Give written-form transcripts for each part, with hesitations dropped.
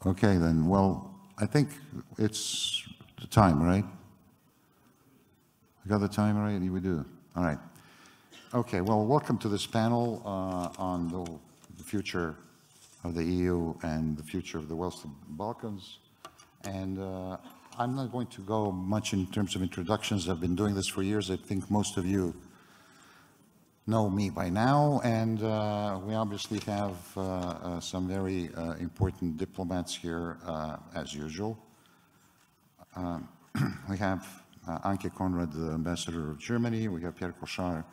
Okay, then. Well, I think it's the time, right? We got the time right? We do. All right. Okay, well, welcome to this panel on the future of the EU and the future of the Western Balkans. And I'm not going to go much in terms of introductions. I've been doing this for years. I think most of you know me by now, and we obviously have some very important diplomats here, as usual. We have Anke Konrad, the ambassador of Germany. We have Pierre Cochard,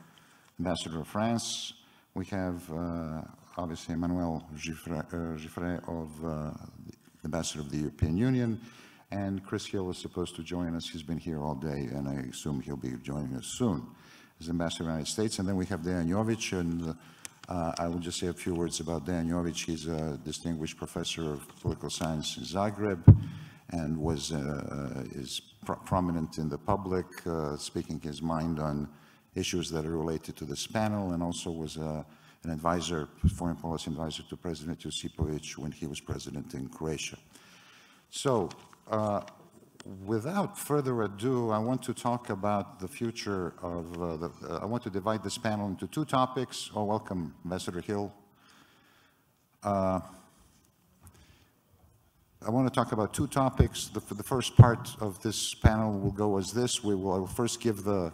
ambassador of France. We have obviously Emmanuel Giffray, the ambassador of the European Union, and Chris Hill is supposed to join us. He's been here all day, and I assume he'll be joining us soon as ambassador of the United States. And then we have Dejan Jovic, and I will just say a few words about Dejan Jovic. He's a distinguished professor of political science in Zagreb, and is prominent in the public, speaking his mind on issues that are related to this panel, and also was an advisor, foreign policy advisor to President Josipovic when he was president in Croatia. So, without further ado, I want to talk about the future of I want to divide this panel into two topics. Oh, welcome, Ambassador Hill. I want to talk about two topics. The first part of this panel will go as this. I will first give the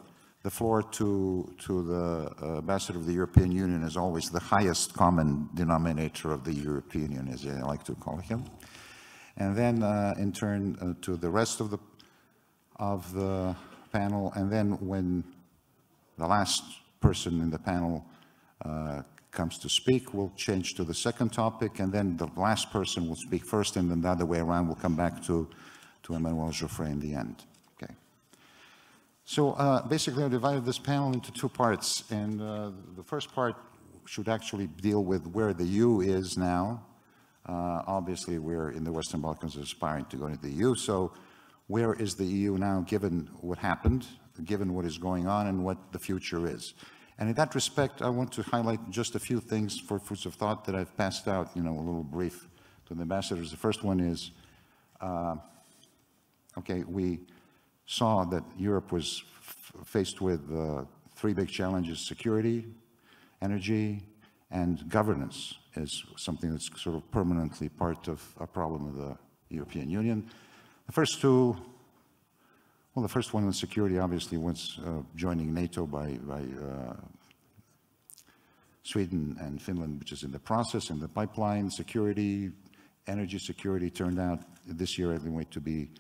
floor to the Ambassador of the European Union, as always, the highest common denominator of the European Union, as I like to call him. And then, in turn, to the rest of the panel. And then when the last person in the panel comes to speak, we'll change to the second topic, and then the last person will speak first, and then the other way around, we'll come back to Emmanuel Giffray in the end. Okay. So basically, I divided this panel into two parts, and the first part should actually deal with where the EU is now. Obviously, we're in the Western Balkans aspiring to go into the EU, so where is the EU now, given what happened, given what is going on, and what the future is? And in that respect, I want to highlight just a few things for foods of thought that I've passed out, a little brief to the ambassadors. The first one is, okay, we saw that Europe was faced with three big challenges: security, energy, and governance is something that's sort of permanently part of a problem of the European Union. The first two, well, the first one was security, obviously, was joining NATO by Sweden and Finland, which is in the process, in the pipeline. Security, energy security turned out this year anyway to be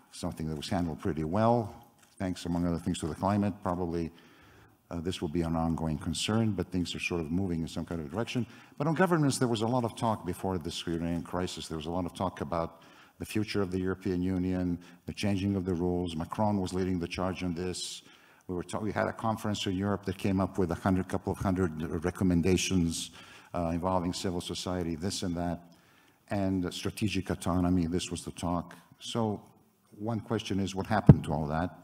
something that was handled pretty well, thanks, among other things, to the climate. Probably this will be an ongoing concern, but things are sort of moving in some kind of direction. But on governance, there was a lot of talk before this Ukrainian crisis. There was a lot of talk about the future of the European Union, the changing of the rules. Macron was leading the charge on this. We had a conference in Europe that came up with a couple of hundred recommendations involving civil society, this and that, and strategic autonomy. This was the talk. So one question is, what happened to all that?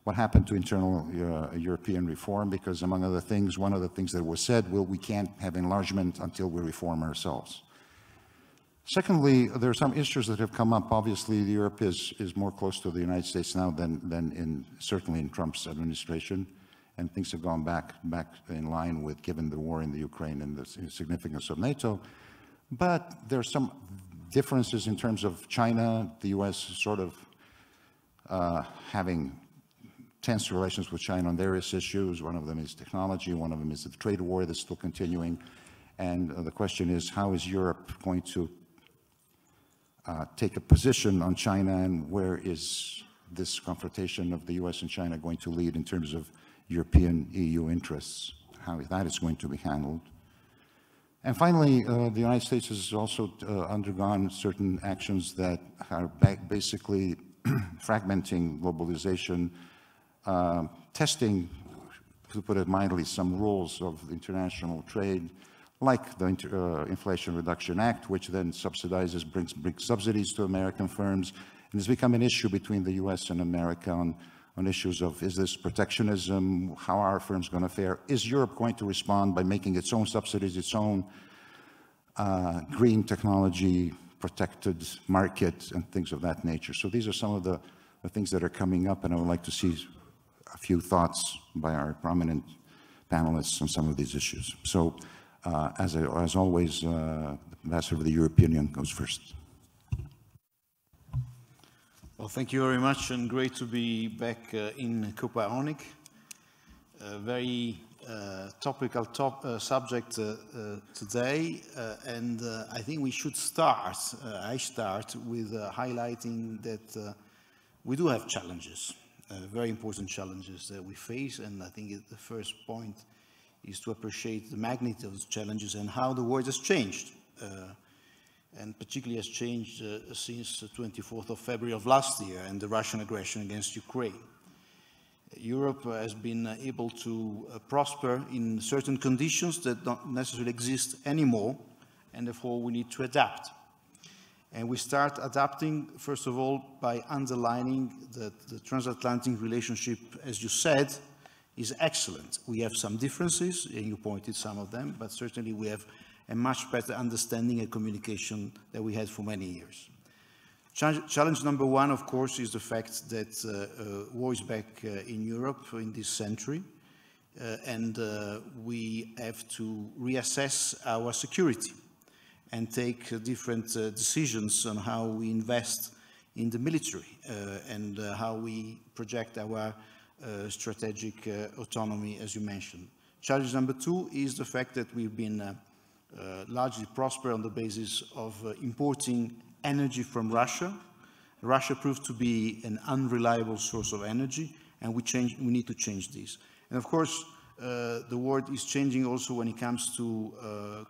What happened to internal European reform? Because among other things, one of the things that was said, well, we can't have enlargement until we reform ourselves. Secondly, there are some issues that have come up. Obviously, Europe is more close to the United States now than certainly in Trump's administration, and things have gone back in line with, given the war in the Ukraine and the significance of NATO. But there are some differences in terms of China, the U.S. sort of having tense relations with China on various issues. One of them is technology, one of them is the trade war that's still continuing. And the question is, how is Europe going to take a position on China, and where is this confrontation of the US and China going to lead in terms of European EU interests, how that is going to be handled? And finally, the United States has also undergone certain actions that are basically fragmenting globalization, testing, to put it mildly, some rules of international trade, like the Inflation Reduction Act, which then brings subsidies to American firms. And it's become an issue between the US and America on issues of, is this protectionism? How are our firms going to fare? Is Europe going to respond by making its own subsidies, its own green technology, protected market, and things of that nature. So these are some of the things that are coming up, and I would like to see a few thoughts by our prominent panelists on some of these issues. So, as always, the Ambassador of the European Union goes first. Well, thank you very much, and great to be back in Copa ONIC. A very topical subject today, and I think we should start, I start with highlighting that we do have challenges, very important challenges that we face, and I think the first point is to appreciate the magnitude of those challenges and how the world has changed, and particularly has changed since the 24th of February of last year and the Russian aggression against Ukraine. Europe has been able to prosper in certain conditions that don't necessarily exist anymore, and therefore we need to adapt. And we start adapting, first of all, by underlining that the transatlantic relationship, as you said, is excellent. We have some differences, and you pointed some of them, but certainly we have a much better understanding and communication than we had for many years. Challenge number one, of course, is the fact that war is back in Europe in this century, and we have to reassess our security and take different decisions on how we invest in the military and how we project our strategic autonomy, as you mentioned. Challenge number two is the fact that we've been largely prosper on the basis of importing energy from Russia. Russia proved to be an unreliable source of energy, and we need to change this. And of course, the world is changing also when it comes to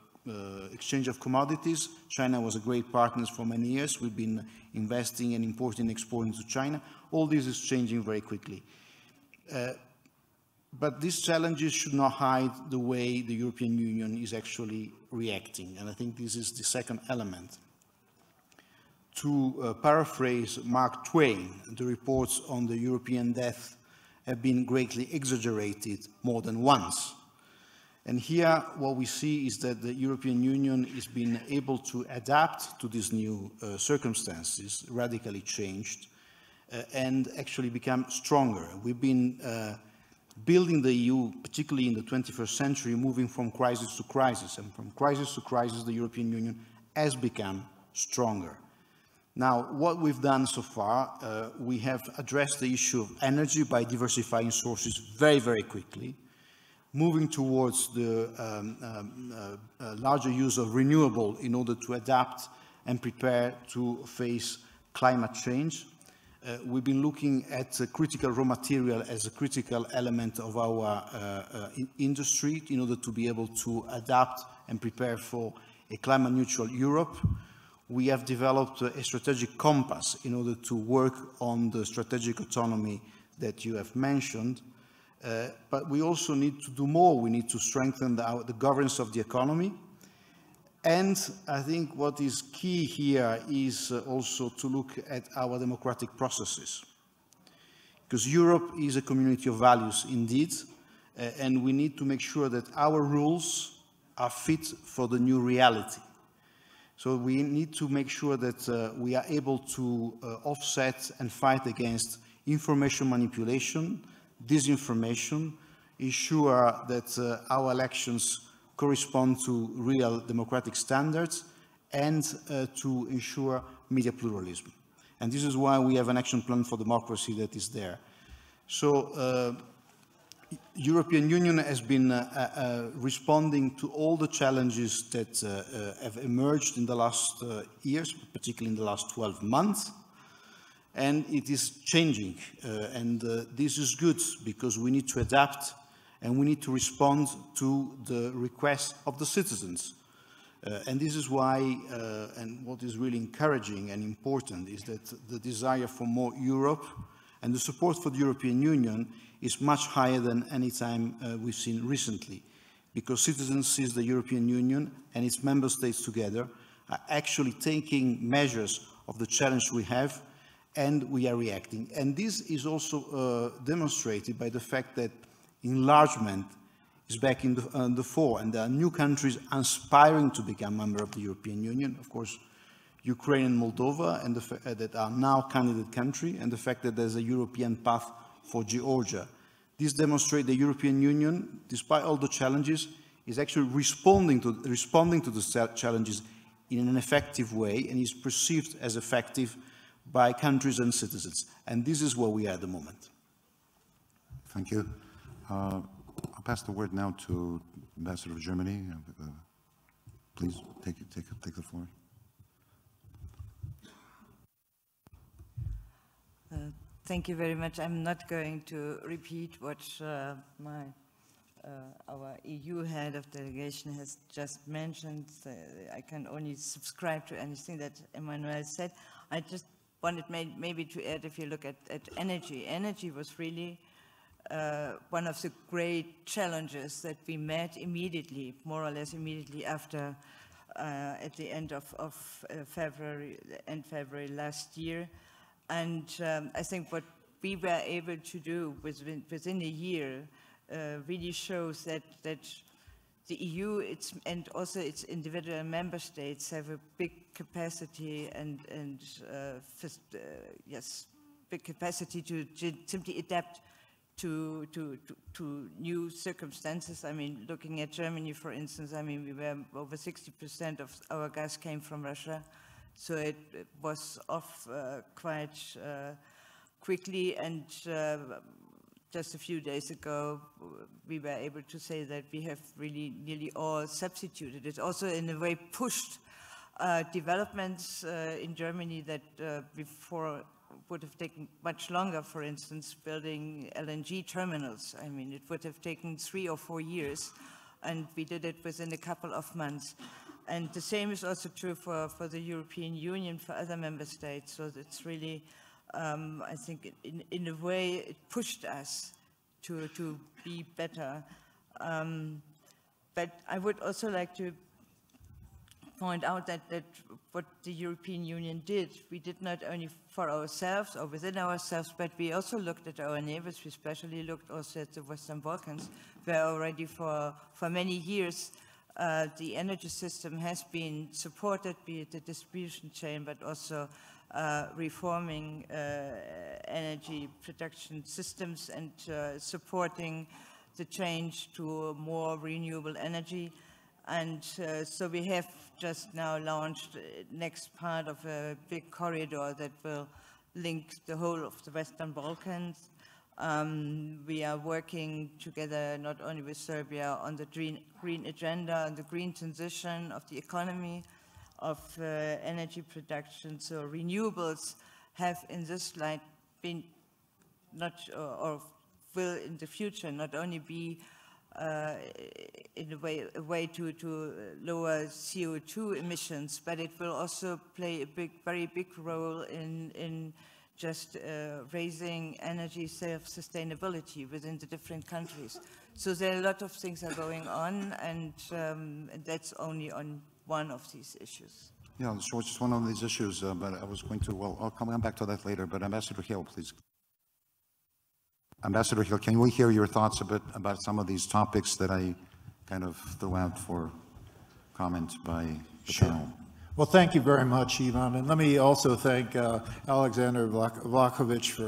exchange of commodities. China was a great partner for many years. We've been investing and importing and exporting to China. All this is changing very quickly. But these challenges should not hide the way the European Union is actually reacting. And I think this is the second element. To paraphrase Mark Twain, the reports on the European death have been greatly exaggerated more than once. And here what we see is that the European Union has been able to adapt to these new circumstances, radically changed, and actually become stronger. We've been building the EU, particularly in the 21st century, moving from crisis to crisis. And from crisis to crisis, the European Union has become stronger. Now, what we've done so far, we have addressed the issue of energy by diversifying sources very, very quickly, moving towards the larger use of renewable in order to adapt and prepare to face climate change. We've been looking at critical raw material as a critical element of our industry in order to be able to adapt and prepare for a climate-neutral Europe. We have developed a strategic compass in order to work on the strategic autonomy that you have mentioned. But we also need to do more. We need to strengthen the governance of the economy. And I think what is key here is also to look at our democratic processes. Because Europe is a community of values indeed, and we need to make sure that our rules are fit for the new reality. So we need to make sure that we are able to offset and fight against information manipulation, disinformation, ensure that our elections correspond to real democratic standards, and to ensure media pluralism. And this is why we have an action plan for democracy that is there. So European Union has been responding to all the challenges that have emerged in the last years, particularly in the last 12 months. And it is changing, and this is good because we need to adapt and we need to respond to the requests of the citizens. And this is why, and what is really encouraging and important is that the desire for more Europe and the support for the European Union is much higher than any time we've seen recently, because citizens see the European Union and its member states together are actually taking measures of the challenge we have, and we are reacting. And this is also demonstrated by the fact that enlargement is back in the fore, and there are new countries aspiring to become member of the European Union. Of course, Ukraine and Moldova, and that are now candidate country, and the fact that there's a European path for Georgia. This demonstrates the European Union, despite all the challenges, is actually responding to the challenges in an effective way, and is perceived as effective by countries and citizens. And this is where we are at the moment. Thank you. I'll pass the word now to Ambassador of Germany. Please take the floor. Thank you very much. I'm not going to repeat what our EU head of delegation has just mentioned. I can only subscribe to anything that Emmanuel said. I just wanted maybe to add, if you look at energy. Energy was really one of the great challenges that we met immediately, more or less immediately after, at the end of February last year. And I think what we were able to do within a year really shows that the EU and also its individual member states have a big capacity big capacity to simply adapt to new circumstances. I mean, looking at Germany, for instance, I mean, we were over 60% of our gas came from Russia. So it was off quite quickly, and just a few days ago, we were able to say that we have really nearly all substituted. It also, in a way, pushed developments in Germany that before would have taken much longer. For instance, building LNG terminals. I mean, it would have taken 3 or 4 years, and we did it within a couple of months. And the same is also true for the European Union, for other member states. So it's really, I think, in a way, it pushed us to be better. But I would also like to point out that what the European Union did, we did not only for ourselves or within ourselves, but we also looked at our neighbors. We especially looked also at the Western Balkans, where already for many years, the energy system has been supported, be it the distribution chain, but also reforming energy production systems and supporting the change to more renewable energy. And so we have just now launched next part of a big corridor that will link the whole of the Western Balkans. We are working together not only with Serbia on the green agenda and the green transition of the economy, of energy production. So renewables have in this light been not, or will in the future not only be in a way to lower CO2 emissions, but it will also play a very big role in just raising energy self-sustainability within the different countries. So there are a lot of things that are going on, and that's only on one of these issues. Yeah, so it's just one of these issues, but I was going to, well, I'll come back to that later, but Ambassador Hill, please. Ambassador Hill, can we hear your thoughts a bit about some of these topics that I kind of threw out for comment by the panel? Well, thank you very much, Ivan. And let me also thank Alexander Vlahovic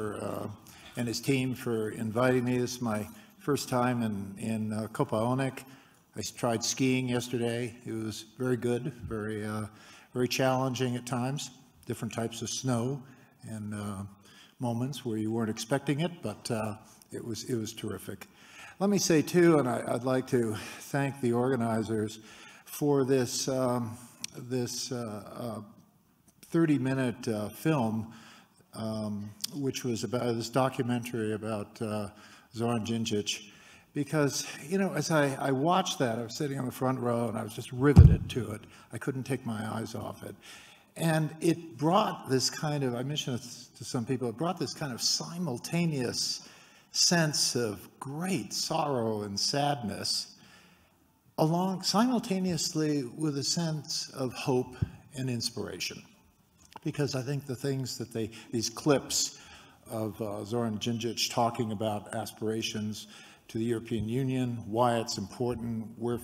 and his team for inviting me. This is my first time in Kopaonik. I tried skiing yesterday. It was very good, very challenging at times, different types of snow and moments where you weren't expecting it, but it was terrific. Let me say too, and I'd like to thank the organizers for this 30-minute film, which was about this documentary about Zoran Djindjic, because, you know, as I watched that, I was sitting on the front row and I was just riveted to it. I couldn't take my eyes off it. And it brought this kind of, I mentioned it to some people, it brought this kind of simultaneous sense of great sorrow and sadness, along simultaneously with a sense of hope and inspiration. Because I think the things that these clips of Zoran Djindjic talking about aspirations to the European Union, why it's important, where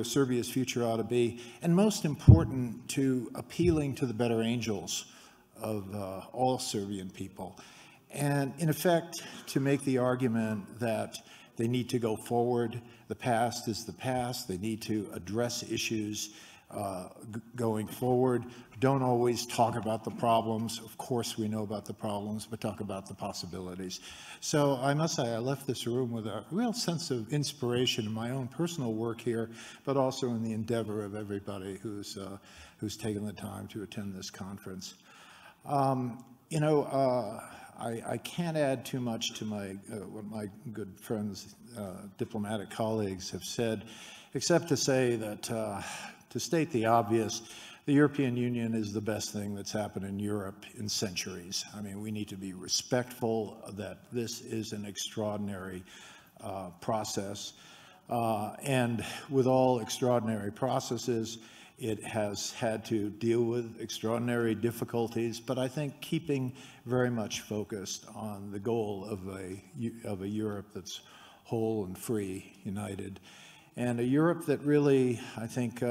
Serbia's future ought to be, and most important, to appealing to the better angels of all Serbian people. And in effect, to make the argument that they need to go forward, the past is the past, they need to address issues going forward. Don't always talk about the problems. Of course we know about the problems, but talk about the possibilities. So I must say I left this room with a real sense of inspiration in my own personal work here, but also in the endeavor of everybody who's taken the time to attend this conference. You know, I can't add too much to what my good friends, diplomatic colleagues have said, except to say that, to state the obvious, the European Union is the best thing that's happened in Europe in centuries. I mean, we need to be respectful that this is an extraordinary process. And with all extraordinary processes, it has had to deal with extraordinary difficulties, but I think keeping very much focused on the goal of a Europe that's whole and free, united, and a Europe that really, I think,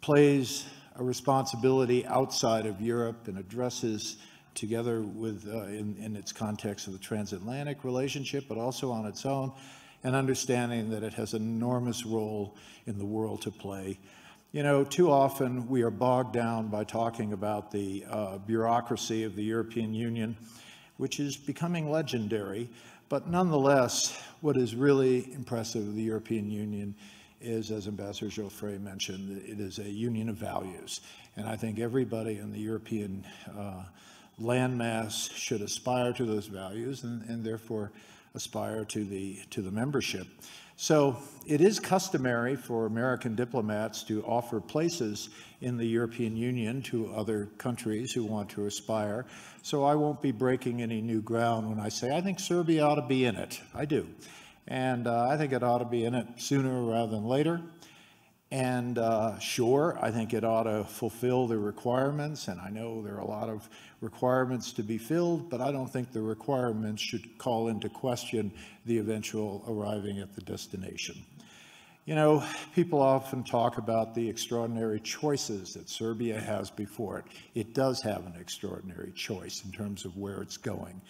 plays a responsibility outside of Europe and addresses together with, in its context of the transatlantic relationship, but also on its own, and understanding that it has an enormous role in the world to play. You know, too often we are bogged down by talking about the bureaucracy of the European Union, which is becoming legendary. But nonetheless, what is really impressive of the European Union is, as Ambassador Geoffrey mentioned, it is a union of values. And I think everybody in the European landmass should aspire to those values and therefore aspire to the membership. So it is customary for American diplomats to offer places in the European Union to other countries who want to aspire. So I won't be breaking any new ground when I say I think Serbia ought to be in it. I do. And I think it ought to be in it sooner rather than later. And sure, I think it ought to fulfill the requirements, and I know there are a lot of requirements to be filled, but I don't think the requirements should call into question the eventual arriving at the destination. You know, people often talk about the extraordinary choices that Serbia has before it. It does have an extraordinary choice in terms of where it's going.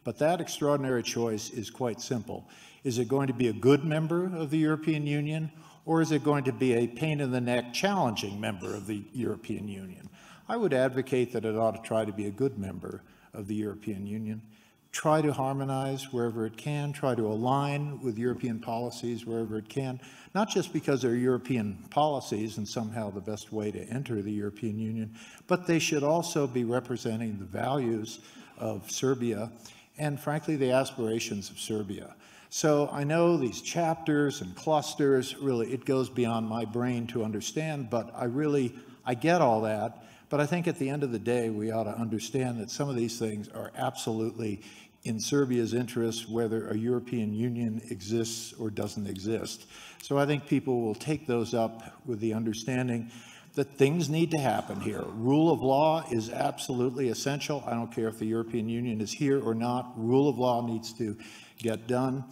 But that extraordinary choice is quite simple. Is it going to be a good member of the European Union, or is it going to be a pain-in-the-neck, challenging member of the European Union? I would advocate that it ought to try to be a good member of the European Union, try to harmonize wherever it can, try to align with European policies wherever it can, not just because they're European policies and somehow the best way to enter the European Union, but they should also be representing the values of Serbia and, frankly, the aspirations of Serbia. So I know these chapters and clusters, really, it goes beyond my brain to understand, but I get all that. But I think at the end of the day, we ought to understand that some of these things are absolutely in Serbia's interest, whether a European Union exists or doesn't exist. So I think people will take those up with the understanding that things need to happen here. Rule of law is absolutely essential. I don't care if the European Union is here or not. Rule of law needs to get done.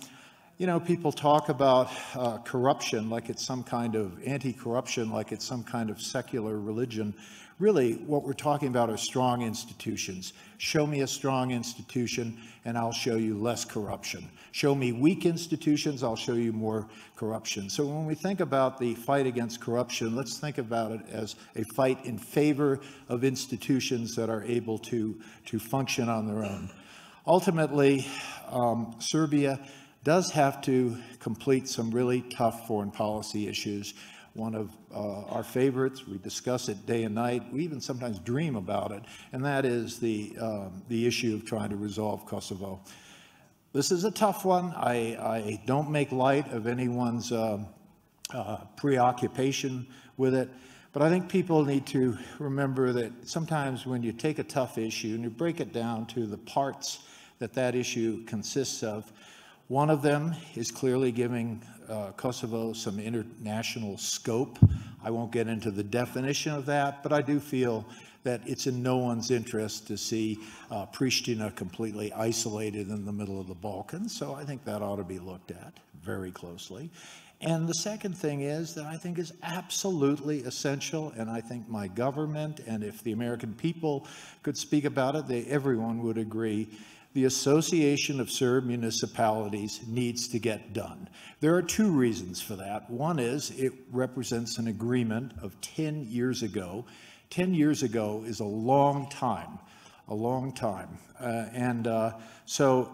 You know, people talk about corruption like it's some kind of anti-corruption, like it's some kind of secular religion. Really, what we're talking about are strong institutions. Show me a strong institution, and I'll show you less corruption. Show me weak institutions, I'll show you more corruption. So when we think about the fight against corruption, let's think about it as a fight in favor of institutions that are able to function on their own. Ultimately, Serbia does have to complete some really tough foreign policy issues. One of our favorites, we discuss it day and night, we even sometimes dream about it, and that is the issue of trying to resolve Kosovo. This is a tough one. I don't make light of anyone's preoccupation with it, but I think people need to remember that sometimes when you take a tough issue and you break it down to the parts that issue consists of, one of them is clearly giving Kosovo some international scope. I won't get into the definition of that, but I do feel that it's in no one's interest to see Pristina completely isolated in the middle of the Balkans. So I think that ought to be looked at very closely. And the second thing is that I think is absolutely essential, and I think my government, and if the American people could speak about it, everyone would agree, the Association of Serb Municipalities needs to get done. There are two reasons for that. One is it represents an agreement of 10 years ago. 10 years ago is a long time, a long time. So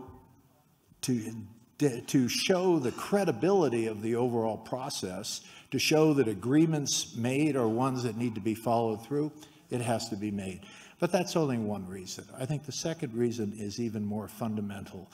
to show the credibility of the overall process, to show that agreements made are ones that need to be followed through, it has to be made. But that's only one reason. I think the second reason is even more fundamental.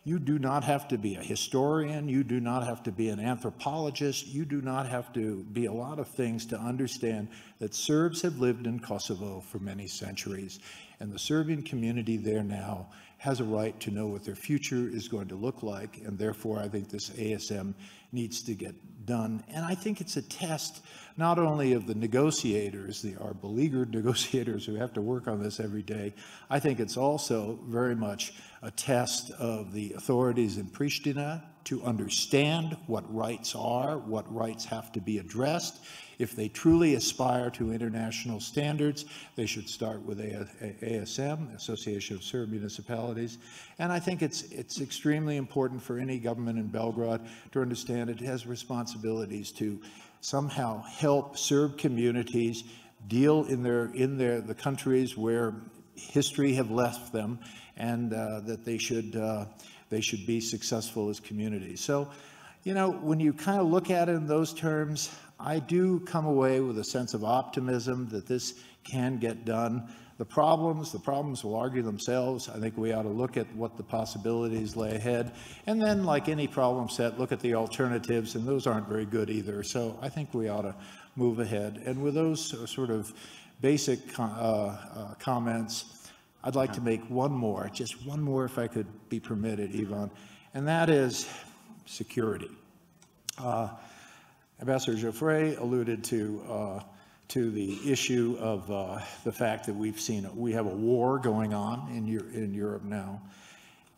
You do not have to be a historian, you do not have to be an anthropologist, you do not have to be a lot of things to understand that Serbs have lived in Kosovo for many centuries, and the Serbian community there now has a right to know what their future is going to look like, and therefore I think this ASM needs to get done. And I think it's a test not only of the negotiators, our beleaguered negotiators who have to work on this every day, I think it's also very much a test of the authorities in Pristina to understand what rights are, what rights have to be addressed. If they truly aspire to international standards, they should start with ASM, Association of Serb Municipalities. And I think it's extremely important for any government in Belgrade to understand it has responsibilities to somehow help Serb communities deal in the countries where history have left them, and that they should be successful as communities. So, you know, when you kind of look at it in those terms, I do come away with a sense of optimism that this can get done. The problems will argue themselves. I think we ought to look at what the possibilities lay ahead. And then, like any problem set, look at the alternatives, and those aren't very good either. So I think we ought to move ahead. And with those sort of basic comments, I'd like to make one more, just one more if I could be permitted, Ivan, and that is security. Ambassador Joffre alluded to the issue of the fact that we have a war going on in Europe now.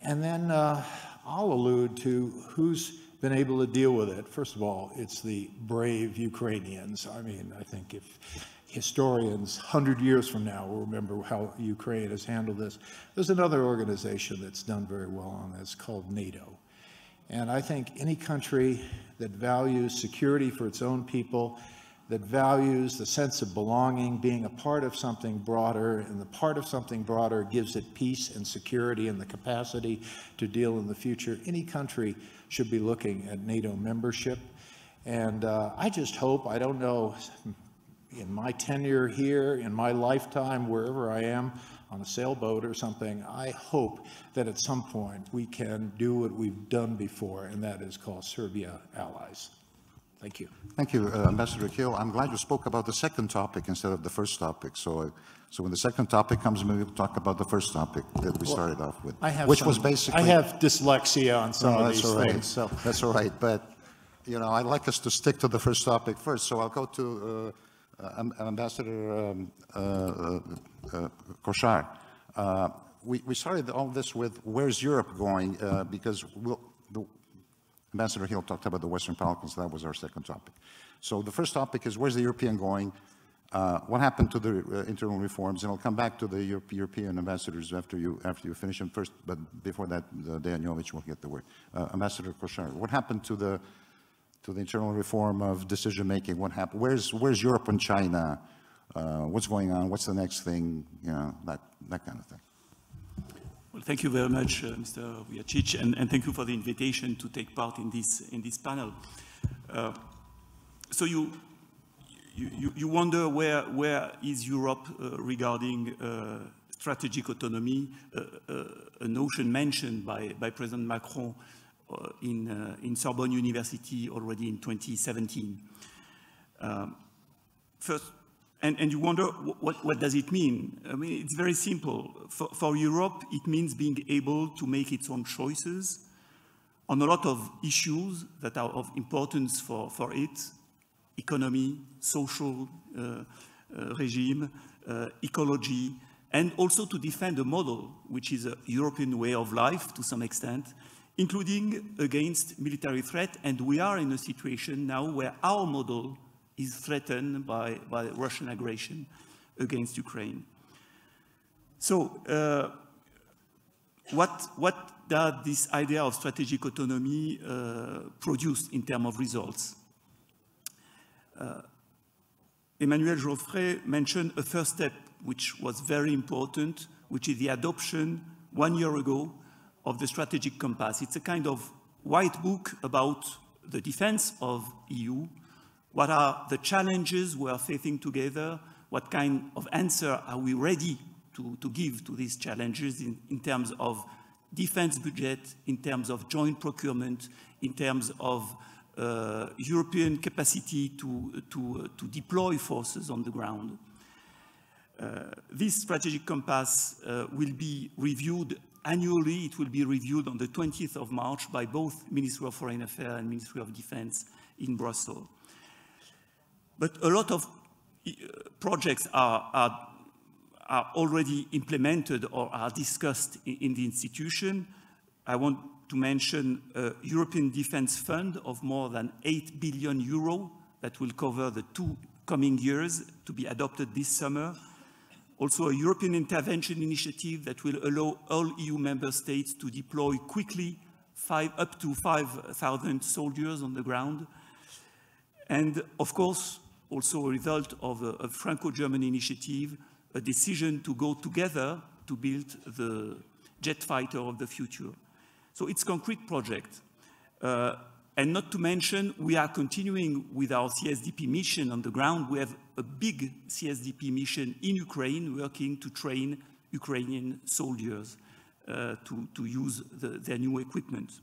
And then I'll allude to who's been able to deal with it. First of all, it's the brave Ukrainians. I mean, I think if historians 100 years from now will remember how Ukraine has handled this. There's another organization that's done very well on this called NATO. And I think any country that values security for its own people, that values the sense of belonging, being a part of something broader, and the part of something broader gives it peace and security and the capacity to deal in the future, any country should be looking at NATO membership. And I just hope, I don't know, in my tenure here, in my lifetime, wherever I am, on a sailboat or something, I hope that at some point we can do what we've done before, and that is call Serbia allies. Thank you. Thank you, Ambassador Hill. I'm glad you spoke about the second topic instead of the first topic. So when the second topic comes, maybe we'll talk about the first topic that we started off with, which was basically... I have dyslexia on some of these things. So. That's all right. But, you know, I'd like us to stick to the first topic first. So I'll go to Ambassador Koshar. We started all this with where's Europe going, because Ambassador Hill talked about the Western Balkans. That was our second topic. So the first topic is where's the European going? What happened to the internal reforms? And I'll come back to the European ambassadors after you finish them first. But before that, Dejanovic will get the word. Ambassador Koshar, what happened to the internal reform of decision making? What happened? Where's Europe and China? What's going on? What's the next thing? You know, that kind of thing. Well, thank you very much, Mr. Vujacic, and thank you for the invitation to take part in this panel. So you wonder where is Europe regarding strategic autonomy, a notion mentioned by President Macron in Sorbonne University already in 2017. First, and you wonder, what does it mean? I mean, it's very simple. For Europe, it means being able to make its own choices on a lot of issues that are of importance for it, economy, social regime, ecology, and also to defend a model which is a European way of life to some extent, including against military threat. And we are in a situation now where our model is threatened by Russian aggression against Ukraine. So what does this idea of strategic autonomy produce in terms of results? Emmanuel Geoffrey mentioned a first step which was very important, which is the adoption 1 year ago of the strategic compass. It's a kind of white book about the defense of EU. What are the challenges we are facing together? What kind of answer are we ready to give to these challenges in terms of defense budget, in terms of joint procurement, in terms of European capacity to deploy forces on the ground? This strategic compass will be reviewed annually. It will be reviewed on the 20th of March by both Ministry of Foreign Affairs and Ministry of Defense in Brussels. But a lot of projects are already implemented or are discussed in the institution. I want to mention a European Defence Fund of more than 8 billion euro that will cover the 2 coming years to be adopted this summer. Also a European Intervention Initiative that will allow all EU member states to deploy quickly up to 5,000 soldiers on the ground. And of course, also a result of a Franco-German initiative, a decision to go together to build the jet fighter of the future. So it's a concrete project. And not to mention, we are continuing with our CSDP mission on the ground. We have a big CSDP mission in Ukraine, working to train Ukrainian soldiers to use their new equipment.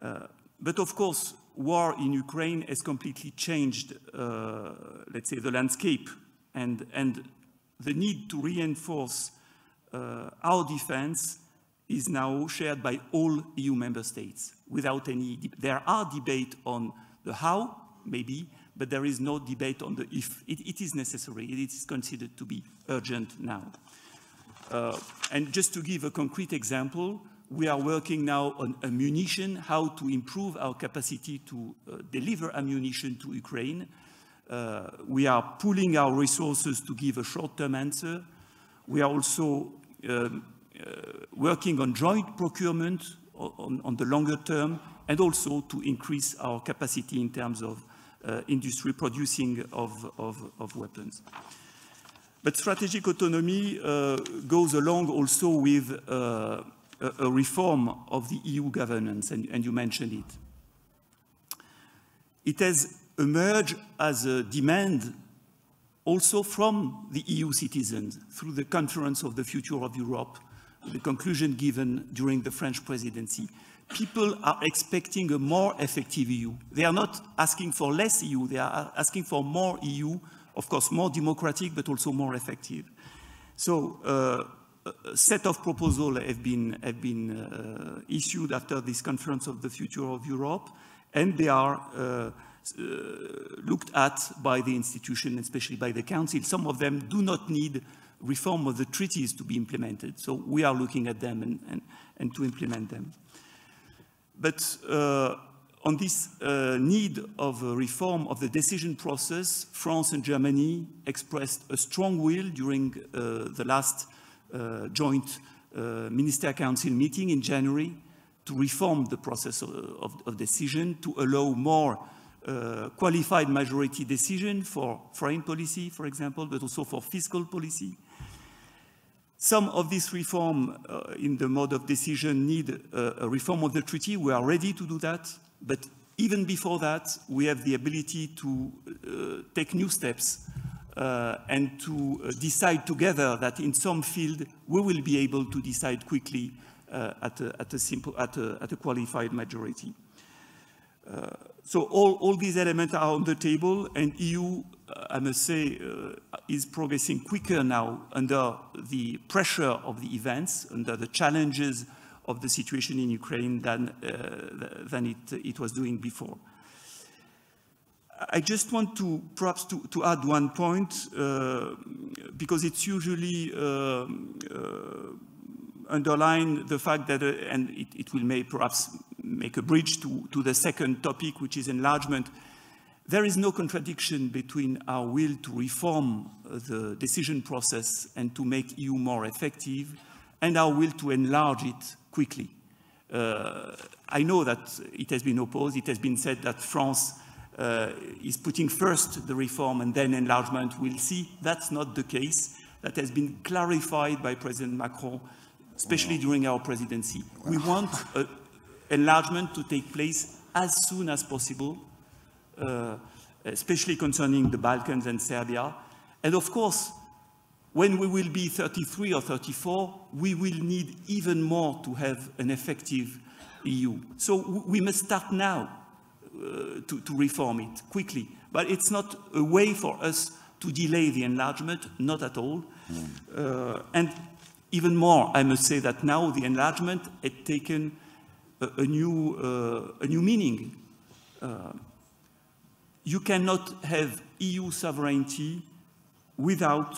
But of course, war in Ukraine has completely changed, let's say, the landscape, and the need to reinforce our defense is now shared by all EU member states without any, there are debates on the how, maybe, but there is no debate on the if. It is necessary, it is considered to be urgent now. And just to give a concrete example, we are working now on ammunition, how to improve our capacity to deliver ammunition to Ukraine. We are pooling our resources to give a short-term answer. We are also working on joint procurement on the longer term, and also to increase our capacity in terms of industry producing of weapons. But strategic autonomy goes along also with a reform of the EU governance, and you mentioned it. It has emerged as a demand also from the EU citizens through the Conference of the Future of Europe, the conclusion given during the French presidency. People are expecting a more effective EU. They are not asking for less EU, they are asking for more EU, of course more democratic, but also more effective. So a set of proposals have been issued after this Conference of the Future of Europe, and they are looked at by the institution, especially by the Council. Some of them do not need reform of the treaties to be implemented, so we are looking at them and to implement them. But on this need of a reform of the decision process, France and Germany expressed a strong will during the last joint Minister Council meeting in January to reform the process of decision, to allow more qualified majority decision for foreign policy, for example, but also for fiscal policy. Some of this reform in the mode of decision need a reform of the treaty. We are ready to do that, but even before that, we have the ability to take new steps and to decide together that in some field we will be able to decide quickly at a qualified majority. So all these elements are on the table, and EU, I must say, is progressing quicker now under the pressure of the events, under the challenges of the situation in Ukraine than it was doing before. I just want to perhaps to add one point, because it's usually underline the fact that, and it will perhaps make a bridge to the second topic, which is enlargement. There is no contradiction between our will to reform the decision process and to make EU more effective, and our will to enlarge it quickly. I know that it has been opposed. It has been said that France is putting first the reform and then enlargement. We'll see. That's not the case. That has been clarified by President Macron, especially during our presidency. We want enlargement to take place as soon as possible, especially concerning the Balkans and Serbia. And of course, when we will be 33 or 34, we will need even more to have an effective EU. So we must start now to reform it quickly. But it's not a way for us to delay the enlargement, not at all. And even more, I must say that now the enlargement has taken a new meaning. You cannot have EU sovereignty without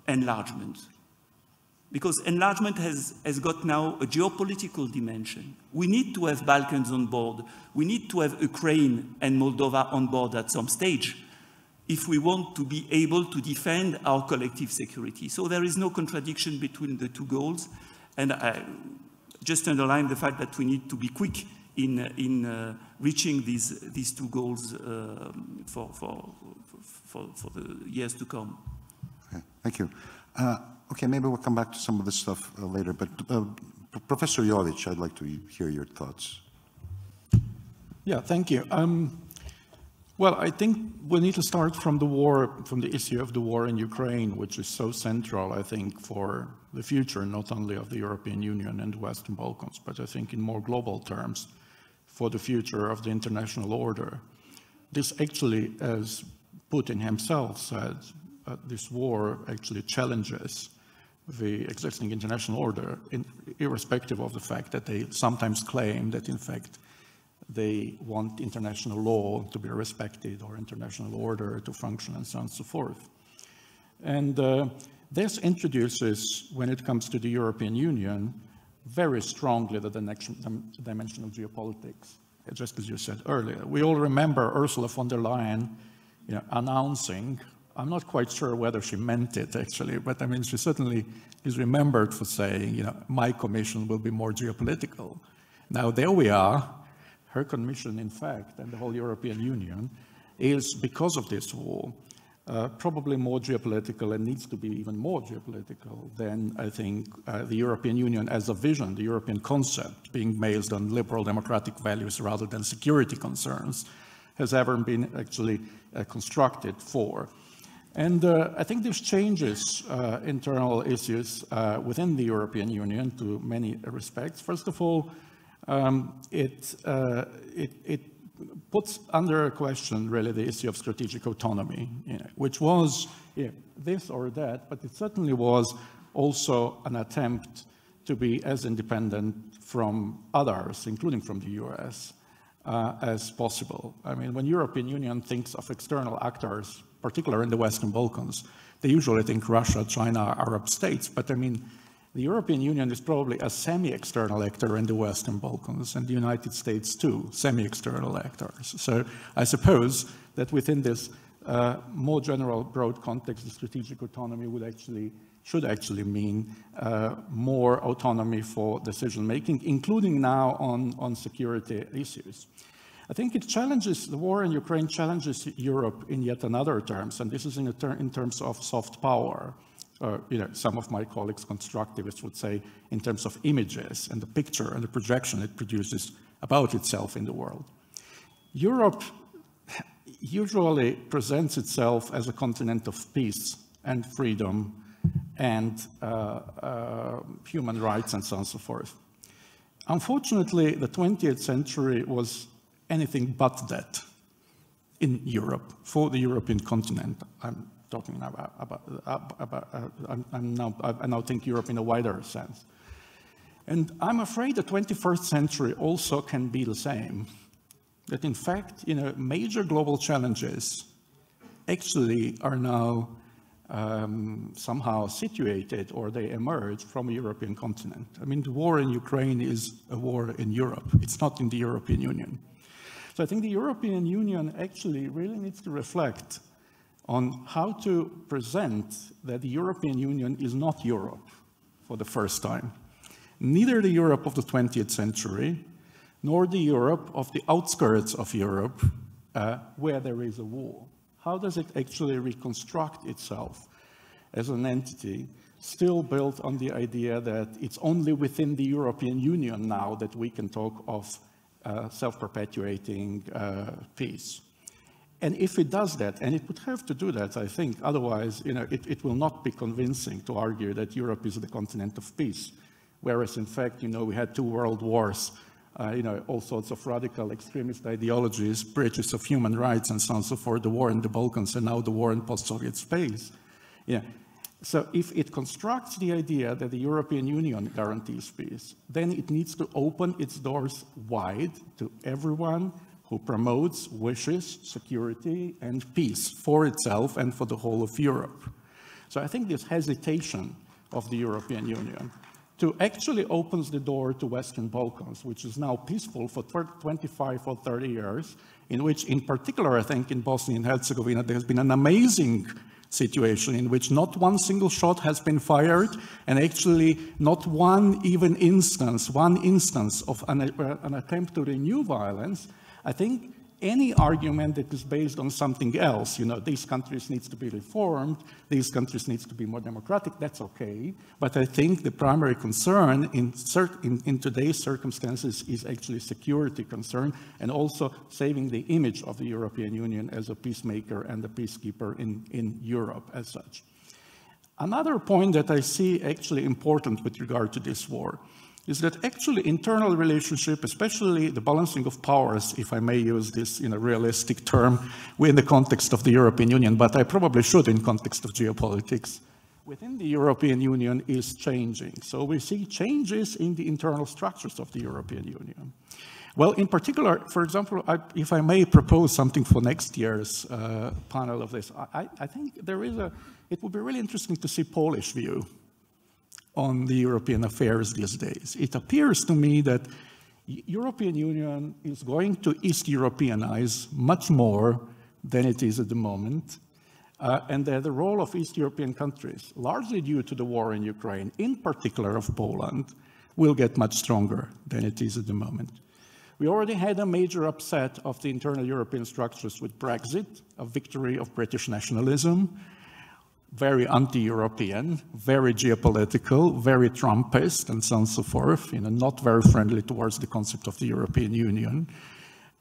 enlargement, because enlargement has got now a geopolitical dimension. We need to have Balkans on board. We need to have Ukraine and Moldova on board at some stage if we want to be able to defend our collective security. So there is no contradiction between the two goals, and I just underline the fact that we need to be quick in reaching these two goals for the years to come. Okay, thank you. Okay, maybe we'll come back to some of this stuff later, but Professor Jovic, I'd like to hear your thoughts. Yeah, thank you. Well, I think we need to start from the issue of the war in Ukraine, which is so central, I think, for the future, not only of the European Union and the Western Balkans, but I think in more global terms, for the future of the international order. This actually, as Putin himself said, this war actually challenges the existing international order, irrespective of the fact that they sometimes claim that, in fact, they want international law to be respected or international order to function and so on and so forth. And this introduces, when it comes to the European Union, very strongly the dimension of geopolitics, just as you said earlier. We all remember Ursula von der Leyen announcing, I'm not quite sure whether she meant it actually, but I mean, she certainly is remembered for saying, my commission will be more geopolitical. Now there we are. Her commission, in fact, and the whole European Union is, because of this war, probably more geopolitical and needs to be even more geopolitical than, I think, the European Union as a vision, the European concept, being based on liberal democratic values rather than security concerns, has ever been actually constructed for. And I think this changes internal issues within the European Union to many respects. First of all, it puts under question really the issue of strategic autonomy, which was this or that, but it certainly was also an attempt to be as independent from others, including from the US, as possible. I mean, when European Union thinks of external actors, particularly in the Western Balkans, they usually think Russia, China, Arab states, but I mean, the European Union is probably a semi-external actor in the Western Balkans, and the United States too, semi-external actors. So I suppose that within this more general, broad context, the strategic autonomy should actually mean more autonomy for decision-making, including now on security issues. I think it challenges, the war in Ukraine challenges Europe in yet another terms, and this is in terms of soft power. Some of my colleagues, constructivists, would say in terms of images and the picture and the projection it produces about itself in the world. Europe usually presents itself as a continent of peace and freedom and human rights and so on and so forth. Unfortunately, the 20th century was anything but that in Europe, for the European continent. I'm talking I now think Europe in a wider sense. And I'm afraid the 21st century also can be the same that in fact, major global challenges actually are now somehow situated, or they emerge from a European continent. I mean, the war in Ukraine is a war in Europe. It's not in the European Union. So I think the European Union actually really needs to reflect on how to present that the European Union is not Europe for the first time. Neither the Europe of the 20th century, nor the Europe of the outskirts of Europe, where there is a war. How does it actually reconstruct itself as an entity still built on the idea that it's only within the European Union now that we can talk of self-perpetuating peace? And if it does that, and it would have to do that, I think, otherwise, it will not be convincing to argue that Europe is the continent of peace, whereas in fact, we had 2 world wars, all sorts of radical extremist ideologies, breaches of human rights, and so on and so forth, the war in the Balkans, and now the war in post-Soviet space. So if it constructs the idea that the European Union guarantees peace, then it needs to open its doors wide to everyone who promotes, wishes, security and peace for itself and for the whole of Europe. So I think this hesitation of the European Union to actually opens the door to Western Balkans, which is now peaceful for 25 or 30 years, in which, in particular, I think in Bosnia and Herzegovina, there's been an amazing situation in which not one single shot has been fired, and actually not one instance of an attempt to renew violence. I think any argument that is based on something else, these countries need to be reformed, these countries need to be more democratic, that's okay. But I think the primary concern in today's circumstances is actually security concern, and also saving the image of the European Union as a peacemaker and a peacekeeper in Europe as such. Another point that I see actually important with regard to this war is that actually internal relationship, especially the balancing of powers, if I may use this in a realistic term, in the context of the European Union, but I probably should in context of geopolitics, within the European Union is changing. So we see changes in the internal structures of the European Union. Well, in particular, for example, if I may propose something for next year's panel of this, I think it would be really interesting to see Polish view on the European affairs these days. It appears to me that European Union is going to East Europeanize much more than it is at the moment, and that the role of East European countries, largely due to the war in Ukraine, in particular of Poland, will get much stronger than it is at the moment. We already had a major upset of the internal European structures with Brexit, a victory of British nationalism, very anti-European, very geopolitical, very Trumpist, and so on and so forth, not very friendly towards the concept of the European Union.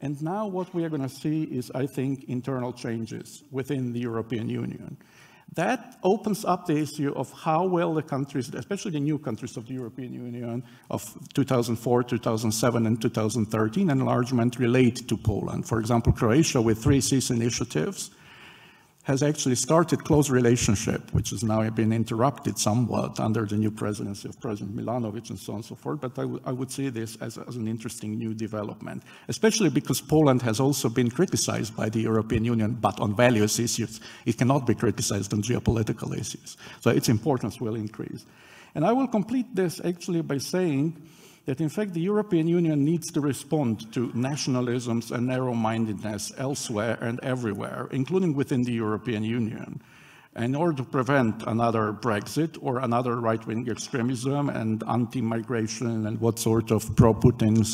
And now what we are going to see is, I think, internal changes within the European Union. That opens up the issue of how well the countries, especially the new countries of the European Union of 2004, 2007, and 2013 enlargement relate to Poland. For example, Croatia with 3 Cs initiatives has actually started close relationship, which has now been interrupted somewhat under the new presidency of President Milanovic and so on and so forth. But I would see this as an interesting new development, especially because Poland has also been criticized by the European Union, but on values issues. It cannot be criticized on geopolitical issues. So its importance will increase. And I will complete this actually by saying that in fact the European Union needs to respond to nationalisms and narrow-mindedness elsewhere and everywhere, including within the European Union, in order to prevent another Brexit or another right-wing extremism and anti-migration and what sort of pro-Putin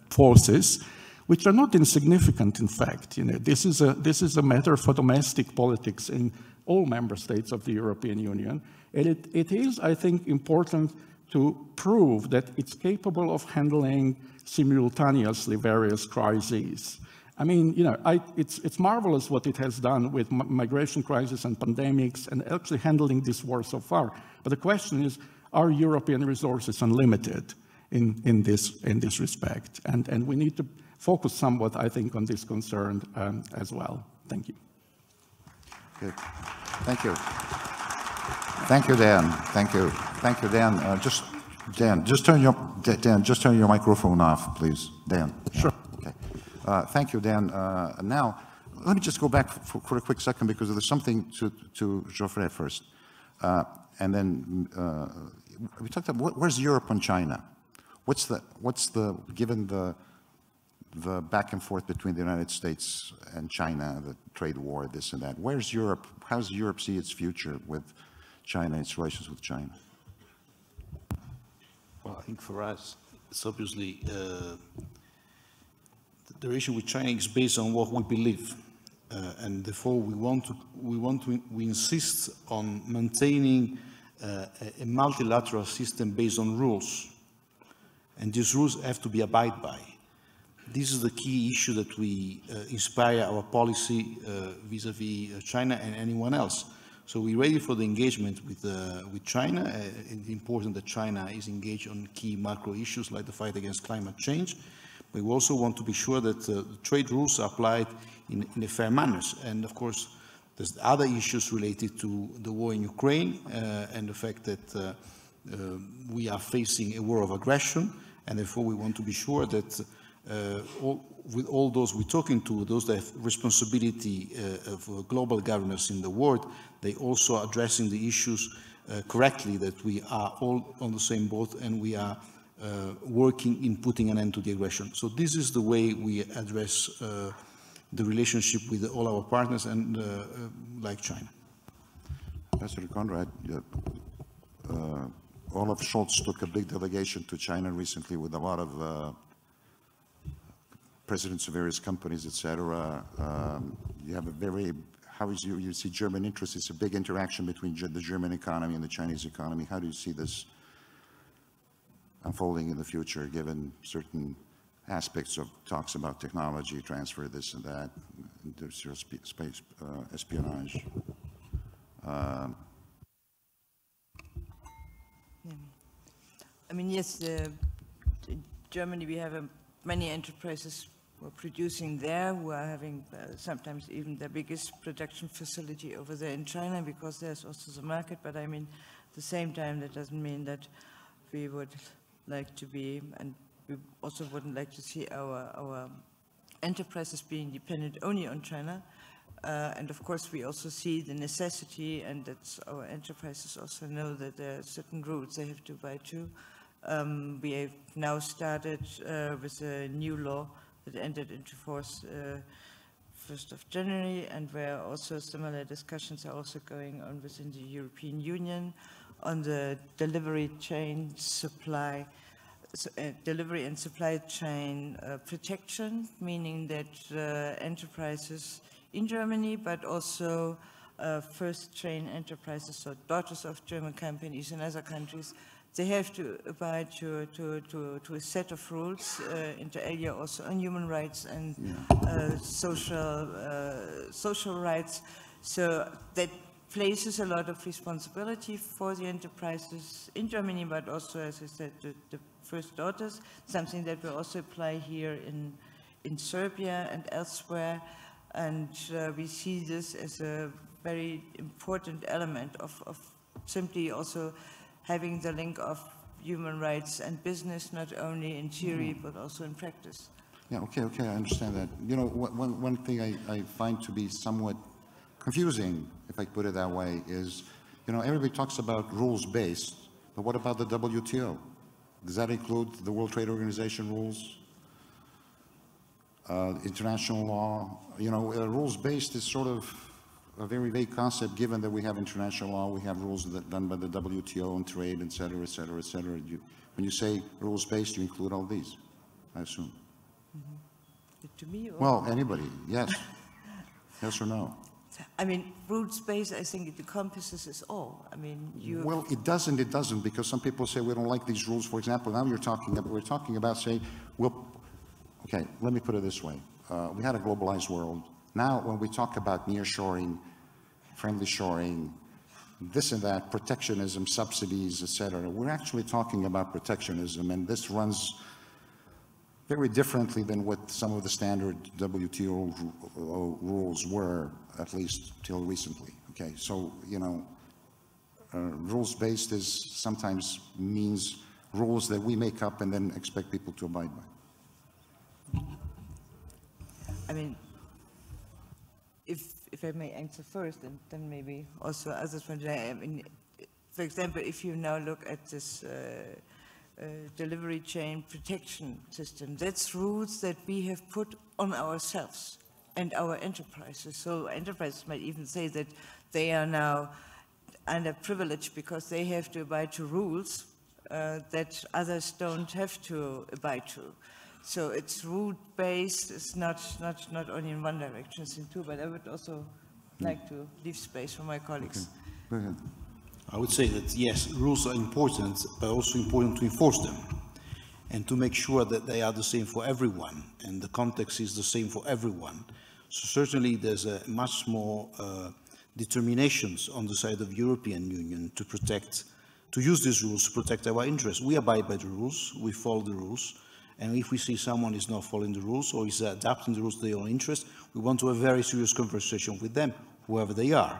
forces, which are not insignificant, in fact. This is a matter for domestic politics in all member states of the European Union. And it is, I think, important to prove that it's capable of handling simultaneously various crises. I mean, it's marvelous what it has done with migration crisis and pandemics and actually handling this war so far. But the question is, are European resources unlimited in this respect? And we need to focus somewhat, I think, on this concern as well. Thank you. Good. Thank you. Thank you, Dan. Thank you. Thank you, Dan. Just Dan, just turn your microphone off, please. Dan. Sure. Okay. Thank you, Dan. Now, let me just go back for a quick second because there's something to Geoffrey first. And then we talked about where's Europe on China? Given the back and forth between the United States and China, the trade war, this and that, where's Europe? How does Europe see its future with China, its relations with China? Well, I think for us, it's obviously the relation with China is based on what we believe, and therefore we insist on maintaining a multilateral system based on rules, and these rules have to be abided by. This is the key issue that we inspire our policy vis-à-vis China and anyone else. So we're ready for the engagement with China. It's important that China is engaged on key macro issues like the fight against climate change. We also want to be sure that the trade rules are applied in a fair manner. And of course, there's other issues related to the war in Ukraine and the fact that we are facing a war of aggression, and therefore we want to be sure that with all those we're talking to, those that have responsibility of global governance in the world, they also are addressing the issues correctly, that we are all on the same boat and we are working in putting an end to the aggression. So this is the way we address the relationship with all our partners and like China. Ambassador Conrad, Olaf Scholz took a big delegation to China recently with a lot of presidents of various companies, etc. You have a very, you see German interest? It's a big interaction between the German economy and the Chinese economy. How do you see this unfolding in the future, given certain aspects of talks about technology transfer, this and that, industrial space espionage? I mean, yes, in Germany we have many enterprises who are producing there, who are having sometimes even the biggest production facility over there in China, because there's also the market. But I mean, at the same time, that doesn't mean that we would like to be, and we also wouldn't like to see our enterprises being dependent only on China. And of course, we also see the necessity, and that's our enterprises also know that there are certain routes they have to buy too. We have now started with a new law that entered into force 1st of January, and where also similar discussions are also going on within the European Union on the delivery chain supply, delivery and supply chain protection, meaning that enterprises in Germany, but also first chain enterprises, so daughters of German companies in other countries, they have to abide to a set of rules, inter alia also on human rights and social rights. So that places a lot of responsibility for the enterprises in Germany, but also, as I said, the first daughters, something that we also apply here in Serbia and elsewhere. And we see this as a very important element of simply also having the link of human rights and business, not only in theory, but also in practice. Yeah, okay, I understand that. You know, one thing I find to be somewhat confusing, if I put it that way, is, you know, everybody talks about rules-based, but what about the WTO? Does that include the World Trade Organization rules? International law? You know, rules-based is sort of a very vague concept, given that we have international law, we have rules that done by the WTO on trade, et cetera, et cetera, et cetera. When you say rules-based, you include all these, I assume. Mm-hmm. To me? Or? Well, anybody, yes. Yes or no? I mean, rules-based, I think it encompasses us all. I mean, Well, it doesn't, because some people say we don't like these rules. For example, now we're talking about, say, okay, let me put it this way. We had a globalized world. Now, when we talk about nearshoring, friendly shoring, this and that, protectionism, subsidies, etc., we're actually talking about protectionism, and this runs very differently than what some of the standard WTO rules were, at least till recently. Okay, so, you know, rules-based sometimes means rules that we make up and then expect people to abide by. I mean, if I may answer first, and then maybe also others want to, I mean, for example, if you now look at this delivery chain protection system, that's rules that we have put on ourselves and our enterprises. So enterprises might even say that they are now underprivileged because they have to abide to rules that others don't have to abide to. So it's rule-based, it's not only in one direction, it's in two, but I would also like to leave space for my colleagues. Go ahead. I would say that yes, rules are important, but also important to enforce them and to make sure that they are the same for everyone and the context is the same for everyone. So certainly there's a much more determinations on the side of the European Union to use these rules to protect our interests. We abide by the rules, we follow the rules, and if we see someone is not following the rules or is adapting the rules to their own interest, we want to have a very serious conversation with them, whoever they are.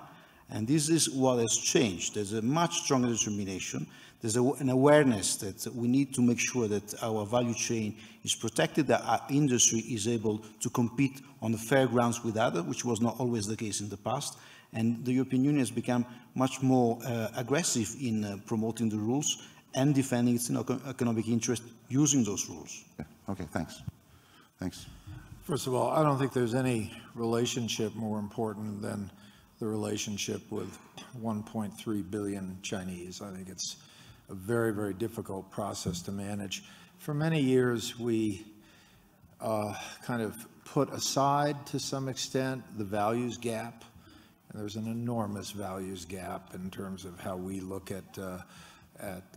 And this is what has changed. There's a much stronger determination. There's an awareness that we need to make sure that our value chain is protected, that our industry is able to compete on the fair grounds with others, which was not always the case in the past. And the European Union has become much more aggressive in promoting the rules and defending its economic interest using those rules. Yeah. Okay, thanks. Thanks. First of all, I don't think there's any relationship more important than the relationship with 1.3 billion Chinese. I think it's a very, very difficult process to manage. For many years, we kind of put aside, to some extent, the values gap. And there's an enormous values gap in terms of how we look at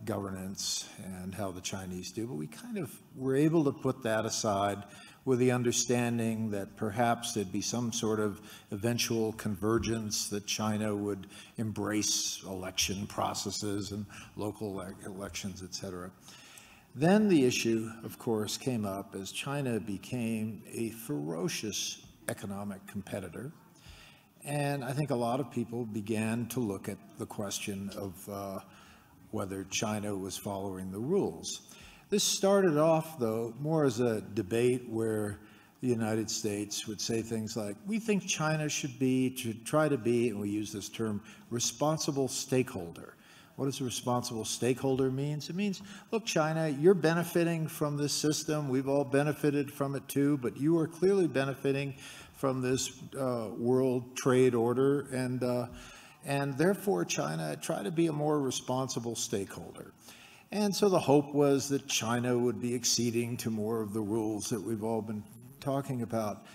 governance and how the Chinese do. But we kind of were able to put that aside with the understanding that perhaps there'd be some sort of eventual convergence, that China would embrace election processes and local elections, et cetera. Then the issue, of course, came up as China became a ferocious economic competitor. And I think a lot of people began to look at the question of whether China was following the rules. This started off, though, more as a debate where the United States would say things like, we think China should try to be, and we use this term, responsible stakeholder. What does a responsible stakeholder mean? It means, look, China, you're benefiting from this system. We've all benefited from it too, but you are clearly benefiting from this world trade order, and therefore, China, try to be a more responsible stakeholder. And so the hope was that China would be acceding to more of the rules that we've all been talking about.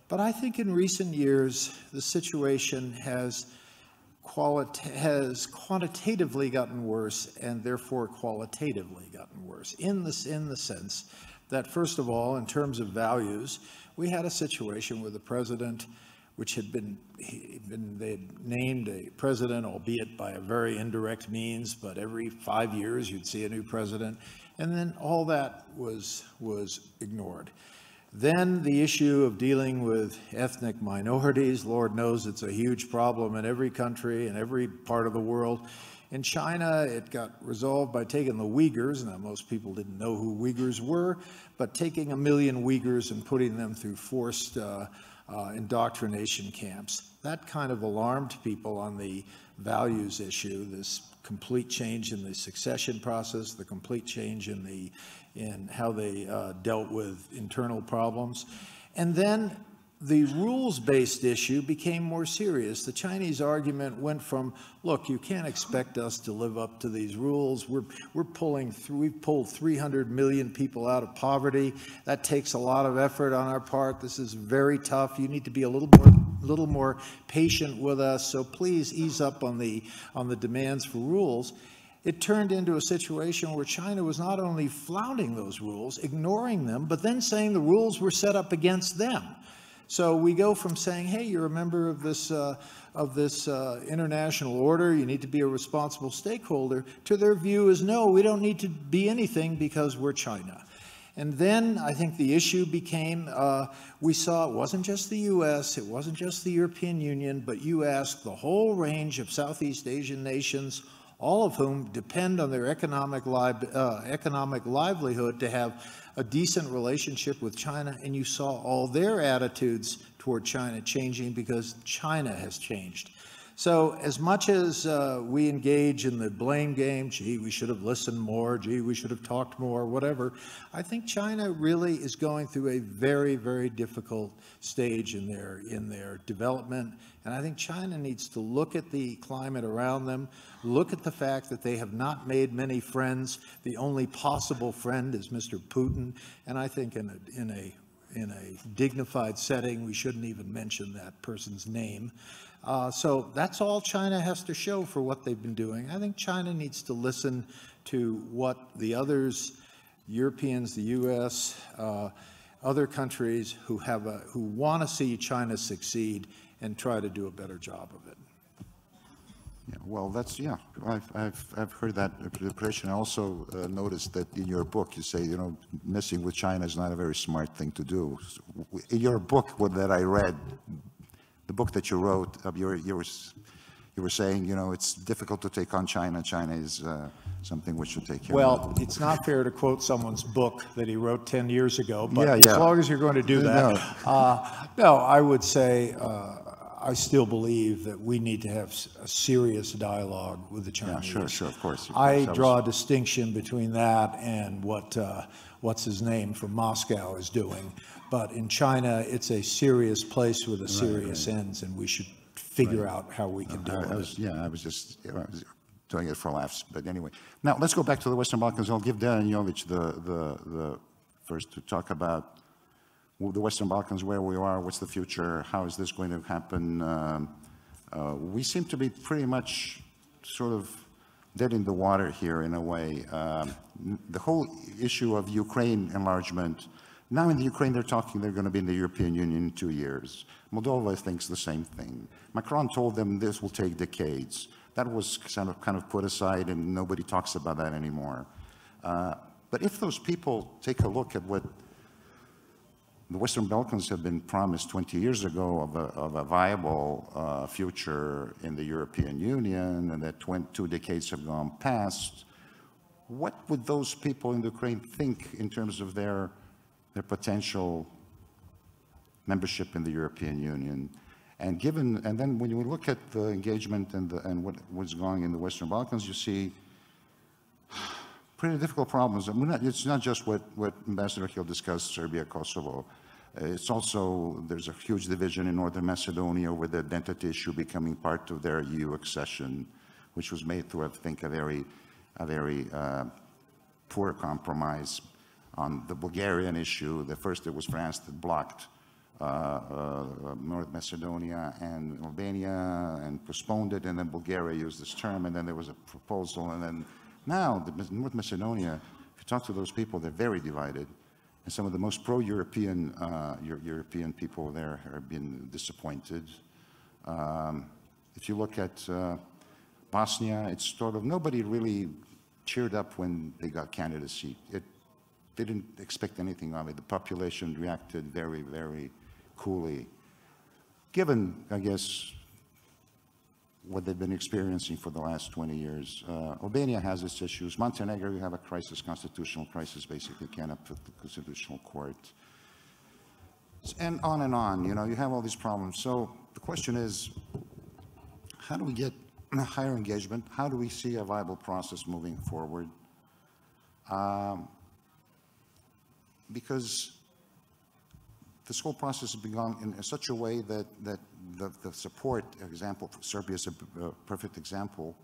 But I think in recent years, the situation has quantitatively gotten worse and therefore qualitatively gotten worse in the sense that, first of all, in terms of values, we had a situation where the president, which had they had named a president, albeit by a very indirect means, but every 5 years you'd see a new president, and then all that was ignored. Then the issue of dealing with ethnic minorities, Lord knows it's a huge problem in every country, in every part of the world. In China, it got resolved by taking the Uyghurs. Now, most people didn't know who Uyghurs were, but taking 1 million Uyghurs and putting them through forced indoctrination camps. That kind of alarmed people on the values issue, this complete change in the succession process, the complete change in how they dealt with internal problems. And then the rules-based issue became more serious. The Chinese argument went from, look, you can't expect us to live up to these rules. We've pulled 300 million people out of poverty. That takes a lot of effort on our part. This is very tough. You need to be a little more patient with us. So please ease up on the demands for rules. It turned into a situation where China was not only flouting those rules, ignoring them, but then saying the rules were set up against them. So we go from saying, hey, you're a member of this international order, you need to be a responsible stakeholder, to their view is, no, we don't need to be anything because we're China. And then I think the issue became, we saw it wasn't just the US, it wasn't just the European Union, but you asked the whole range of Southeast Asian nations, all of whom depend on their economic livelihood to have a decent relationship with China, and you saw all their attitudes toward China changing because China has changed. So as much as we engage in the blame game, gee, we should have listened more, gee, we should have talked more, whatever, I think China really is going through a very, very difficult stage in their development. And I think China needs to look at the climate around them, look at the fact that they have not made many friends. The only possible friend is Mr. Putin. And I think in a dignified setting, we shouldn't even mention that person's name. So that's all China has to show for what they've been doing. I think China needs to listen to what the others, Europeans, the U.S., other countries who want to see China succeed and try to do a better job of it. Yeah, well, that's, yeah, I've heard that interpretation. I also noticed that in your book you say, you know, messing with China is not a very smart thing to do. In your book that I read, the book that you wrote, you were saying, you know, it's difficult to take on China. China is something we should take care of. Well, it's not fair to quote someone's book that he wrote 10 years ago, but yeah, as long as you're going to do that, no, I would say I still believe that we need to have a serious dialogue with the Chinese. Yeah, sure, of course. I draw a distinction between that and what what's his name from Moscow is doing. But in China, it's a serious place with a serious ends, and we should figure out how we can deal with it. I was just doing it for laughs. But anyway, now let's go back to the Western Balkans. I'll give Dejan Jovic the first to talk about the Western Balkans, where we are, what's the future, how is this going to happen. We seem to be pretty much sort of dead in the water here in a way. The whole issue of Ukraine enlargement, now in the Ukraine they're talking they're going to be in the European Union in 2 years. Moldova thinks the same thing. Macron told them this will take decades. That was kind of put aside, and nobody talks about that anymore. But if those people take a look at what the Western Balkans have been promised 20 years ago of a viable future in the European Union, and that 2 decades have gone past, what would those people in Ukraine think in terms of their potential membership in the European Union? And then when you look at the engagement and what's going in the Western Balkans, you see pretty difficult problems. It's not just what Ambassador Hill discussed, Serbia, Kosovo. It's also, there's a huge division in Northern Macedonia over the identity issue becoming part of their EU accession, which was made through, I think, a very poor compromise on the Bulgarian issue. The first, it was France that blocked North Macedonia and Albania and postponed it, and then Bulgaria used this term, and then there was a proposal, and then now North Macedonia, if you talk to those people, they're very divided, and some of the most pro-European European people there have been disappointed. If you look at Bosnia, it's sort of, nobody really cheered up when they got candidacy. They didn't expect anything of it. The population reacted very, very coolly. Given, I guess, what they've been experiencing for the last 20 years. Albania has its issues. Montenegro, you have a crisis, constitutional crisis, basically can't up with the constitutional court. And on, you know, you have all these problems. So the question is, how do we get higher engagement? How do we see a viable process moving forward? Because this whole process has been gone in such a way that the support example, Serbia is a perfect example,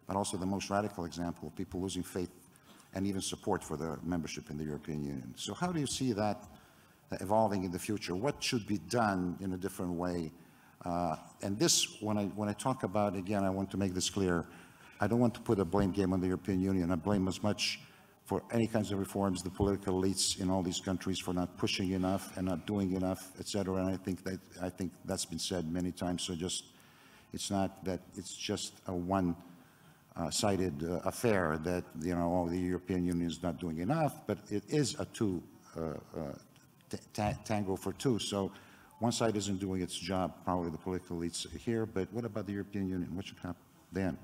but also the most radical example of people losing faith and even support for the membership in the European Union. So how do you see that evolving in the future? What should be done in a different way? And this, when I talk about, again, I want to make this clear, I don't want to put a blame game on the European Union. I blame as much for any kinds of reforms, the political elites in all these countries for not pushing enough and not doing enough, et cetera. And I think that's been said many times. So it's not that it's just a one-sided affair that, you know, the European Union is not doing enough, but it is a tango for two. So one side isn't doing its job, probably the political elites here, but what about the European Union? What should happen? Dan?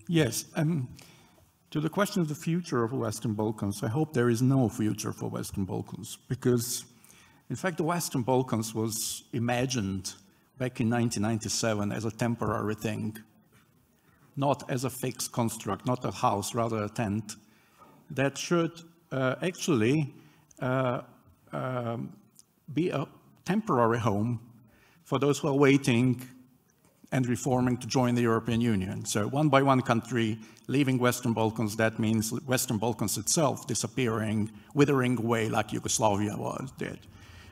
Yes. To the question of the future of the Western Balkans, I hope there is no future for Western Balkans, because, in fact, the Western Balkans was imagined back in 1997 as a temporary thing, not as a fixed construct, not a house, rather a tent, that should actually be a temporary home for those who are waiting and reforming to join the European Union. So one by one country leaving Western Balkans, that means Western Balkans itself disappearing, withering away like Yugoslavia did.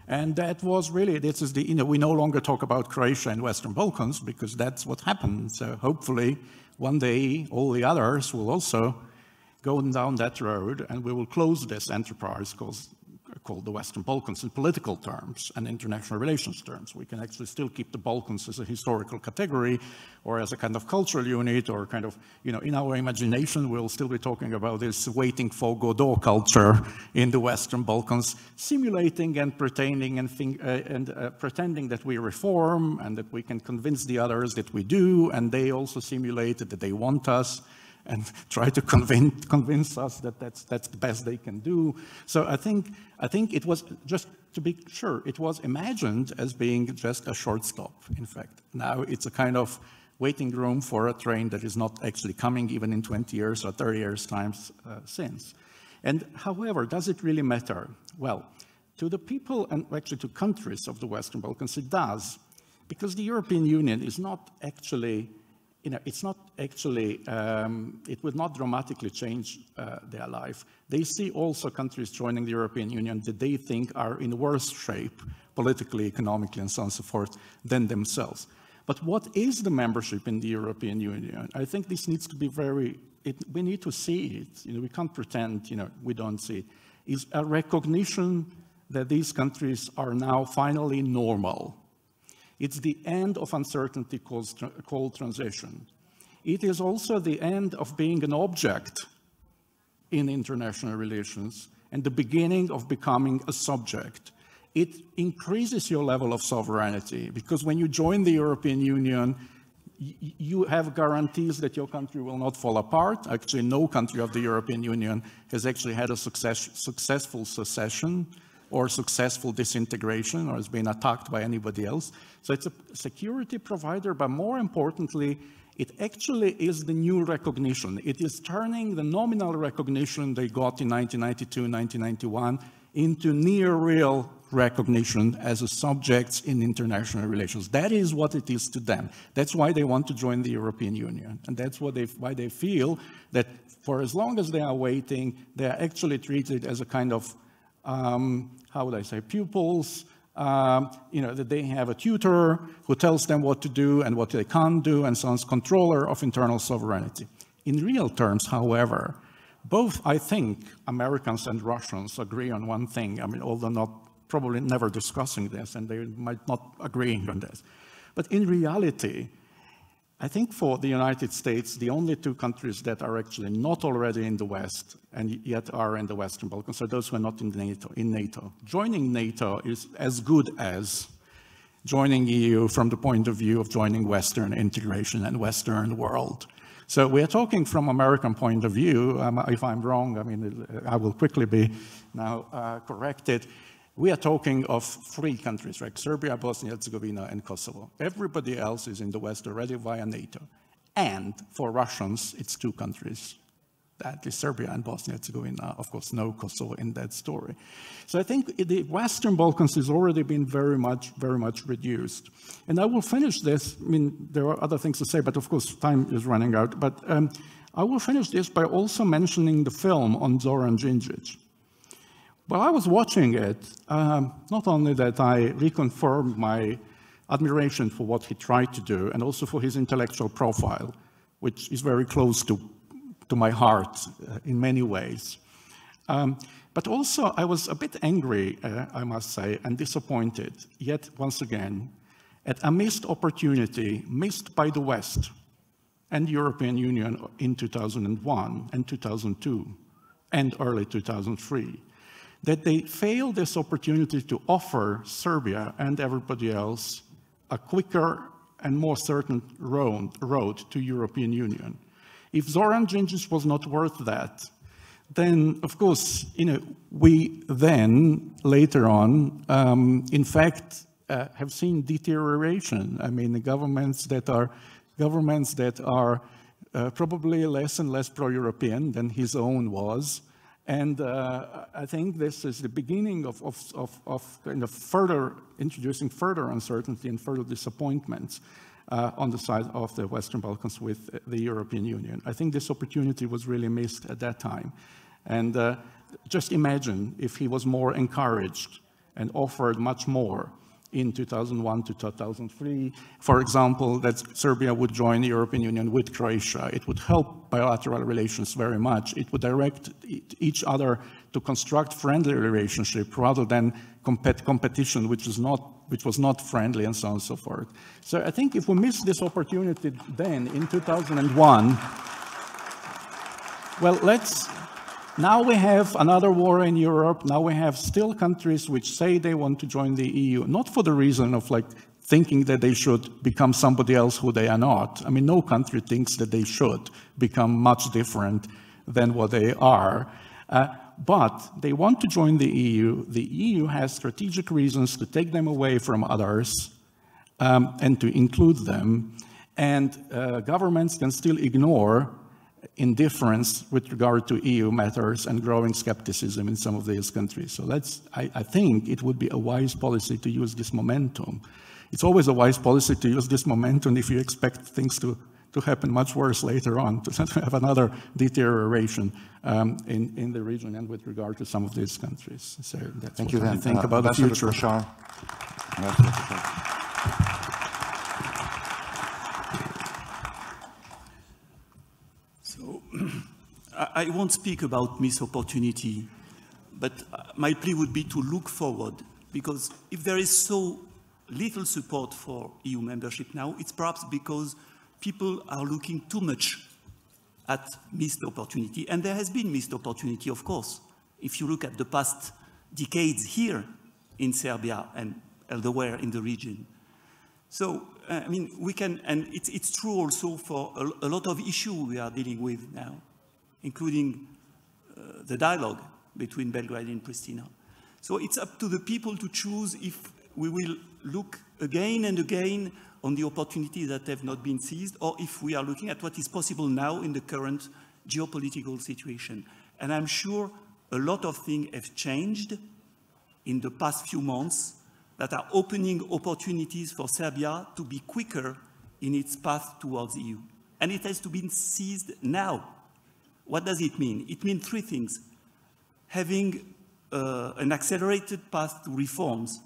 And that was really, this is the, we no longer talk about Croatia and Western Balkans because that's what happened. So hopefully one day all the others will also go down that road and we will close this enterprise called the Western Balkans in political terms and international relations terms. We can actually still keep the Balkans as a historical category or as a kind of cultural unit or kind of, in our imagination, we'll still be talking about this waiting for Godot culture in the Western Balkans, simulating and pretending pretending that we reform and that we can convince the others that we do, and they also simulate that they want us and try to convince us that that's the best they can do. So I think it was, just to be sure, it was imagined as being just a short stop, in fact. Now it's a kind of waiting room for a train that is not actually coming even in 20 years or 30 years times since. And however, does it really matter? Well, to the people and actually to countries of the Western Balkans, it does, because the European Union is not actually, it's not actually, it would not dramatically change their life. They see also countries joining the European Union that they think are in worse shape, politically, economically, and so on and so forth, than themselves. But what is the membership in the European Union? I think this needs to be we need to see it. We can't pretend, we don't see it. It's a recognition that these countries are now finally normal. It's the end of uncertainty called transition. It is also the end of being an object in international relations and the beginning of becoming a subject. It increases your level of sovereignty because when you join the European Union, you have guarantees that your country will not fall apart. Actually, no country of the European Union has actually had a successful secession or successful disintegration, or has been attacked by anybody else. So it's a security provider, but more importantly, it actually is the new recognition. It is turning the nominal recognition they got in 1992, 1991 into near real recognition as a subjects in international relations. That is what it is to them. That's why they want to join the European Union. And that's why they feel that for as long as they are waiting, they are actually treated as a kind of how would I say, pupils, that they have a tutor who tells them what to do and what they can't do, and so on, controller of internal sovereignty. In real terms, however, both, I think, Americans and Russians agree on one thing, although probably never discussing this, and they might not agreeing on this. But in reality, I think for the United States, the only two countries that are actually not already in the West and yet are in the Western Balkans are those who are not in NATO. Joining NATO is as good as joining EU from the point of view of joining Western integration and Western world. So we are talking from American point of view. If I'm wrong, I will quickly be now corrected. We are talking of 3 countries, right? Serbia, Bosnia-Herzegovina, and Kosovo. Everybody else is in the West already via NATO. And for Russians, it's 2 countries. That is Serbia and Bosnia-Herzegovina. Of course, no Kosovo in that story. So I think the Western Balkans has already been very much reduced. And I will finish this. There are other things to say, but of course, time is running out. But I will finish this by also mentioning the film on Zoran Djindjic. While I was watching it, not only that I reconfirmed my admiration for what he tried to do and also for his intellectual profile, which is very close to my heart in many ways. But also I was a bit angry, I must say, and disappointed, yet once again, at a missed opportunity missed by the West and the European Union in 2001 and 2002 and early 2003. That they failed this opportunity to offer Serbia and everybody else a quicker and more certain road to European Union. If Zoran Djindjic was not worth that, then, of course, we then, later on, in fact, have seen deterioration. I mean, the governments that are probably less and less pro-European than his own was. And I think this is the beginning of kind of further introducing further uncertainty and further disappointments on the side of the Western Balkans with the European Union. I think this opportunity was really missed at that time. And just imagine if he was more encouraged and offered much more in 2001 to 2003, for example, that Serbia would join the European Union with Croatia. It would help bilateral relations very much. It would direct each other to construct friendly relationship rather than competition, which was not friendly, and so on and so forth. So I think if we miss this opportunity then in 2001, well, now we have another war in Europe. Now we have still countries which say they want to join the EU, not for the reason of like thinking that they should become somebody else who they are not. I mean, no country thinks that they should become much different than what they are. But they want to join the EU. The EU has strategic reasons to take them away from others and to include them. And governments can still ignore indifference with regard to EU matters and growing skepticism in some of these countries. So I think it would be a wise policy to use this momentum. It's always a wise policy to use this momentum if you expect things to happen much worse later on, to have another deterioration in the region and with regard to some of these countries. So that's Thank what you, I think about the future. Bashar. I won't speak about missed opportunity, but my plea would be to look forward, because if there is so little support for EU membership now, it's perhaps because people are looking too much at missed opportunity. And there has been missed opportunity, of course. If you look at the past decades here in Serbia and elsewhere in the region. So, I mean, we can, and it's true also for a lot of issues we are dealing with now, including the dialogue between Belgrade and Pristina. So it's up to the people to choose if we will look again and again on the opportunities that have not been seized, or if we are looking at what is possible now in the current geopolitical situation. And I'm sure a lot of things have changed in the past few months that are opening opportunities for Serbia to be quicker in its path towards the EU. And it has to be seized now. What does it mean? It means three things. Having an accelerated path to reforms,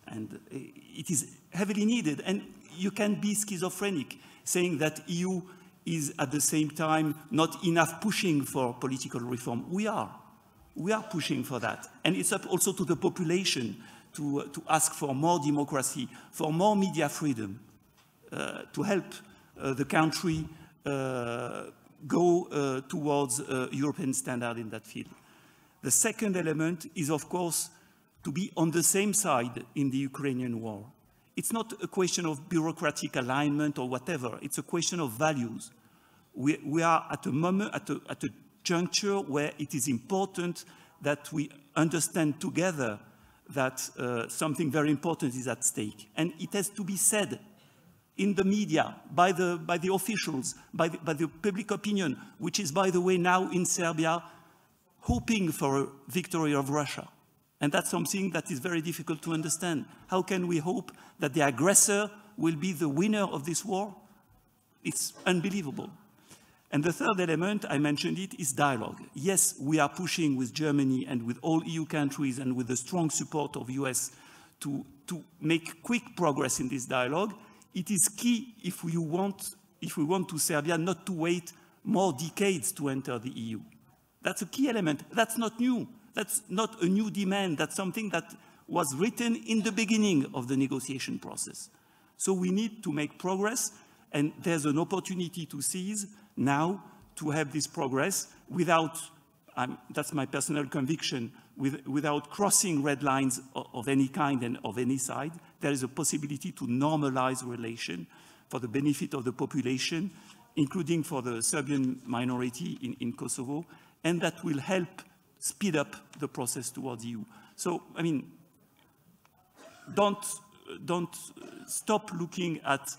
and it is heavily needed. And you can be schizophrenic, saying that EU is at the same time not enough pushing for political reform. We are pushing for that. And it's up also to the population to ask for more democracy, for more media freedom, to help the country go towards European standard in that field. The second element is, of course, to be on the same side in the Ukrainian war. It's not a question of bureaucratic alignment or whatever. It's a question of values. We are at a moment, at a juncture where it is important that we understand together that something very important is at stake. And it has to be said in the media, by the officials, by the public opinion, which is, by the way, now in Serbia, hoping for a victory of Russia. And that's something that is very difficult to understand. How can we hope that the aggressor will be the winner of this war? It's unbelievable. And the third element, I mentioned it, is dialogue. Yes, we are pushing with Germany and with all EU countries and with the strong support of the US to make quick progress in this dialogue. It is key if we want to Serbia not to wait more decades to enter the EU. That's a key element. That's not new. That's not a new demand. That's something that was written in the beginning of the negotiation process. So we need to make progress, and there's an opportunity to seize now to have this progress without, that's my personal conviction, without crossing red lines of any kind and of any side. There is a possibility to normalize relation for the benefit of the population including for the Serbian minority in Kosovo, and that will help speed up the process towards the EU. So, I mean, don't stop looking at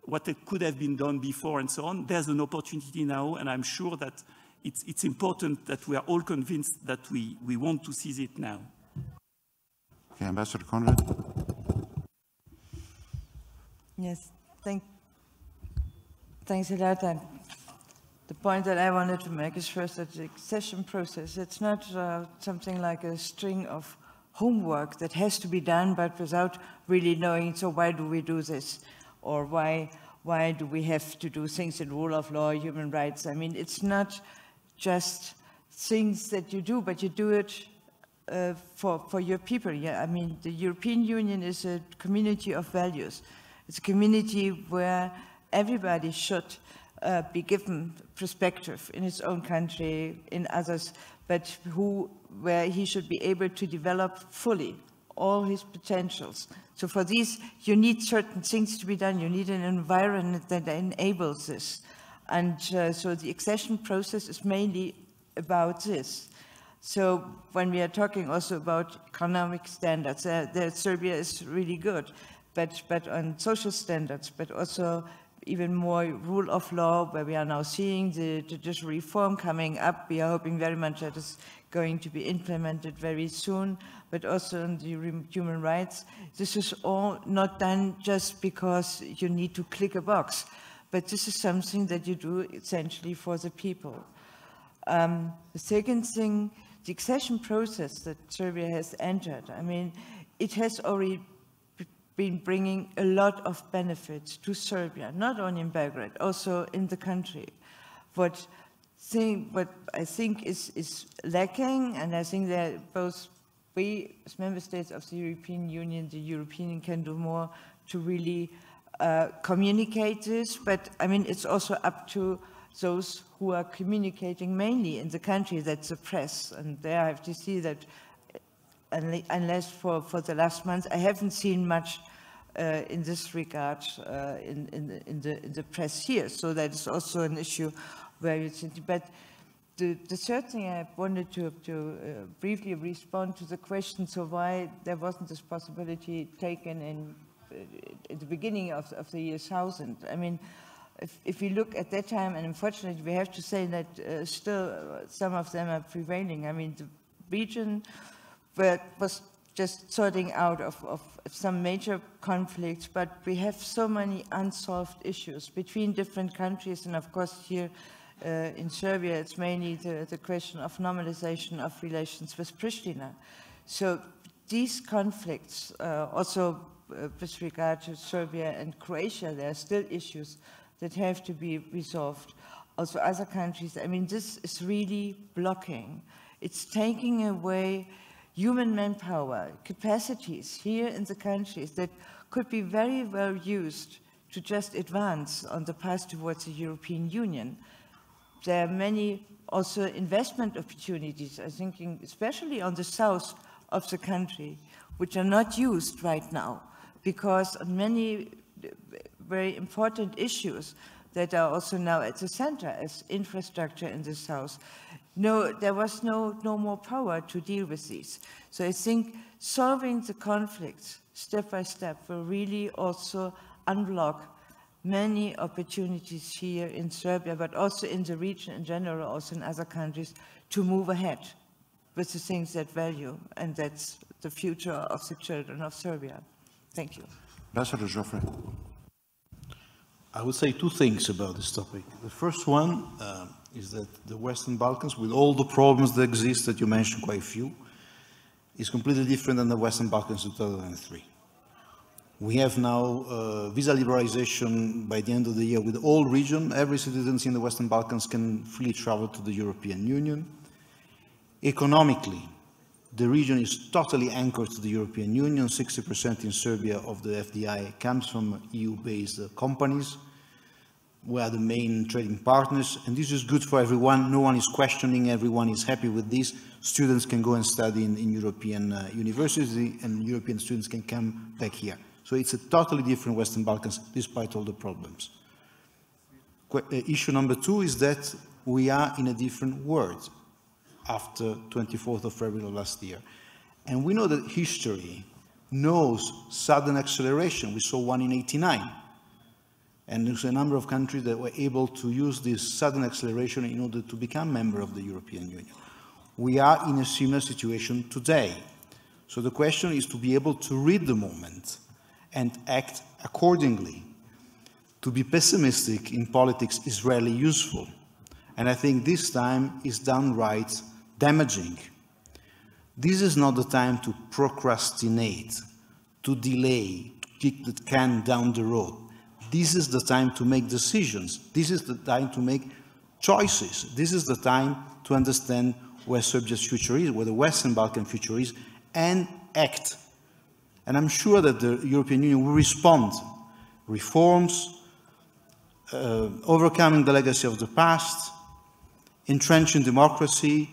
what could have been done before and so on. There's an opportunity now, and I'm sure that it's important that we are all convinced that we want to seize it now. Okay, Ambassador Conrad. Yes, thanks a lot. And the point that I wanted to make is first that the accession process, it's not something like a string of homework that has to be done, but without really knowing, so why do we do this? Or why do we have to do things in rule of law, human rights? I mean, it's not just things that you do, but you do it for your people. Yeah, I mean, the European Union is a community of values. It's a community where everybody should be given perspective in his own country, in others, but where he should be able to develop fully all his potentials. So for these, you need certain things to be done. You need an environment that enables this. And so the accession process is mainly about this. So when we are talking also about economic standards, Serbia is really good, but on social standards, but also even more rule of law, where we are now seeing the judicial reform coming up. We are hoping very much that is going to be implemented very soon, but also on the human rights. This is all not done just because you need to click a box, but this is something that you do essentially for the people. The second thing, the accession process that Serbia has entered, I mean, it has already been bringing a lot of benefits to Serbia, not only in Belgrade, also in the country. What I think is lacking, and I think that both we, as member states of the European Union, the European Union can do more to really communicate this, but I mean, it's also up to those who are communicating mainly in the country, that's the press, and there I have to see that unless for the last month, I haven't seen much in this regard in the press here. So that is also an issue where you think. But the third thing I wanted to briefly respond to the question, so why there wasn't this possibility taken in at the beginning of the year 1000. I mean, if we look at that time, and unfortunately we have to say that still some of them are prevailing. I mean, the region was just sorting out of some major conflicts, but we have so many unsolved issues between different countries, and of course here in Serbia it's mainly the question of normalization of relations with Pristina. So these conflicts, also with regard to Serbia and Croatia, there are still issues that have to be resolved. Also other countries, I mean, this is really blocking. It's taking away human manpower, capacities here in the countries that could be very well used to just advance on the path towards the European Union. There are many also investment opportunities, I'm thinking especially on the south of the country, which are not used right now, because on many very important issues that are also now at the center as infrastructure in the south. No, there was no more power to deal with these. So I think solving the conflicts step by step will really also unblock many opportunities here in Serbia, but also in the region in general, also in other countries, to move ahead with the things that value, and that's the future of the children of Serbia. Thank you. Ambassador Joffre. I would say two things about this topic. The first one is that the Western Balkans, with all the problems that exist, that you mentioned quite a few, is completely different than the Western Balkans in 2003. We have now visa liberalization by the end of the year with all region. Every citizen in the Western Balkans can freely travel to the European Union. Economically, the region is totally anchored to the European Union. 60% in Serbia of the FDI comes from EU-based companies. We are the main trading partners, and this is good for everyone. No one is questioning, everyone is happy with this. Students can go and study in European universities, and European students can come back here. So it's a totally different Western Balkans, despite all the problems. Issue number two is that we are in a different world after 24th of February last year. And we know that history knows sudden acceleration. We saw one in '89. And there's a number of countries that were able to use this sudden acceleration in order to become member of the European Union. We are in a similar situation today. So the question is to be able to read the moment and act accordingly. To be pessimistic in politics is rarely useful. And I think this time is downright damaging. This is not the time to procrastinate, to delay, to kick the can down the road. This is the time to make decisions. This is the time to make choices. This is the time to understand where Serbia's future is, where the Western Balkan future is, and act. And I'm sure that the European Union will respond. Reforms, overcoming the legacy of the past, entrenching democracy,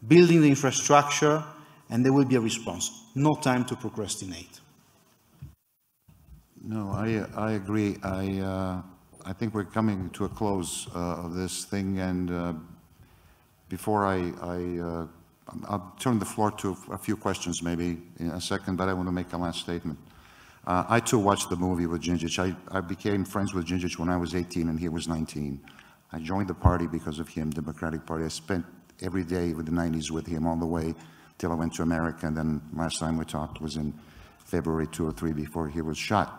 building the infrastructure, and there will be a response. No time to procrastinate. No, I agree. I think we're coming to a close of this thing, and before I'll turn the floor to a few questions maybe in a second, but I want to make a last statement. I too watched the movie with Đinđić. I became friends with Đinđić when I was 18 and he was 19. I joined the party because of him, Democratic Party. I spent every day with the 90s with him all the way till I went to America, and then last time we talked was in February 2 or 3 before he was shot.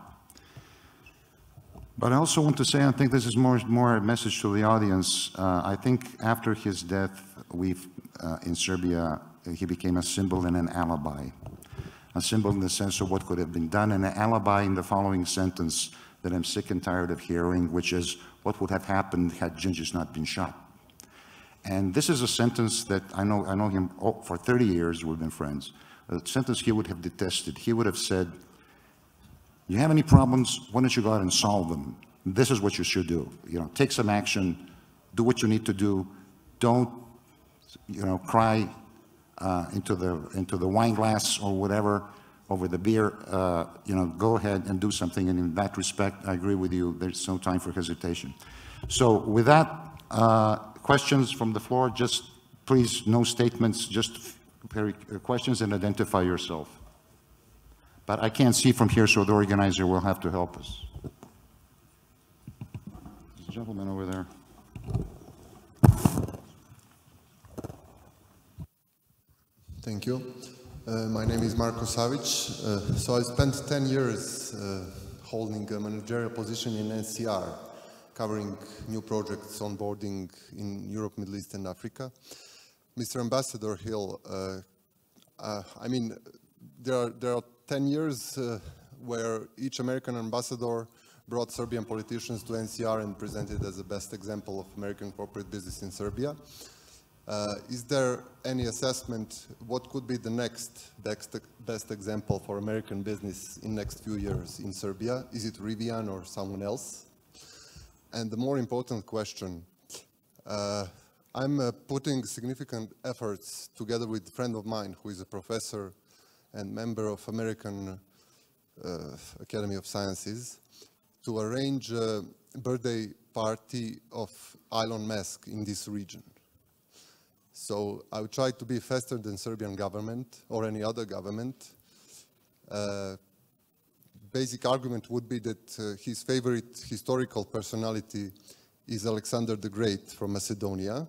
But I also want to say, I think this is more a message to the audience. I think after his death, in Serbia, he became a symbol and an alibi. A symbol in the sense of what could have been done, and an alibi in the following sentence that I'm sick and tired of hearing, which is, what would have happened had Đinđić not been shot? And this is a sentence that I know him for 30 years, we've been friends. A sentence he would have detested. He would have said, you have any problems, why don't you go out and solve them? This is what you should do. Take some action, do what you need to do. Don't, cry into the wine glass or whatever over the beer. Go ahead and do something. And in that respect, I agree with you. There's no time for hesitation. So with that, questions from the floor. Just please, no statements, just questions, and identify yourself. But I can't see from here, so the organizer will have to help us. There's a gentleman over there. Thank you. My name is Marko Savic. So I spent 10 years holding a managerial position in NCR, covering new projects onboarding in Europe, Middle East, and Africa. Mr. Ambassador Hill, I mean, there are 10 years where each American ambassador brought Serbian politicians to NCR and presented as the best example of American corporate business in Serbia. Is there any assessment what could be the next best example for American business in next few years in Serbia? Is it Rivian or someone else? And the more important question, I'm putting significant efforts together with a friend of mine who is a professor and member of American Academy of Sciences to arrange a birthday party of Elon Musk in this region. So I would try to be faster than Serbian government or any other government. Basic argument would be that his favorite historical personality is Alexander the Great from Macedonia,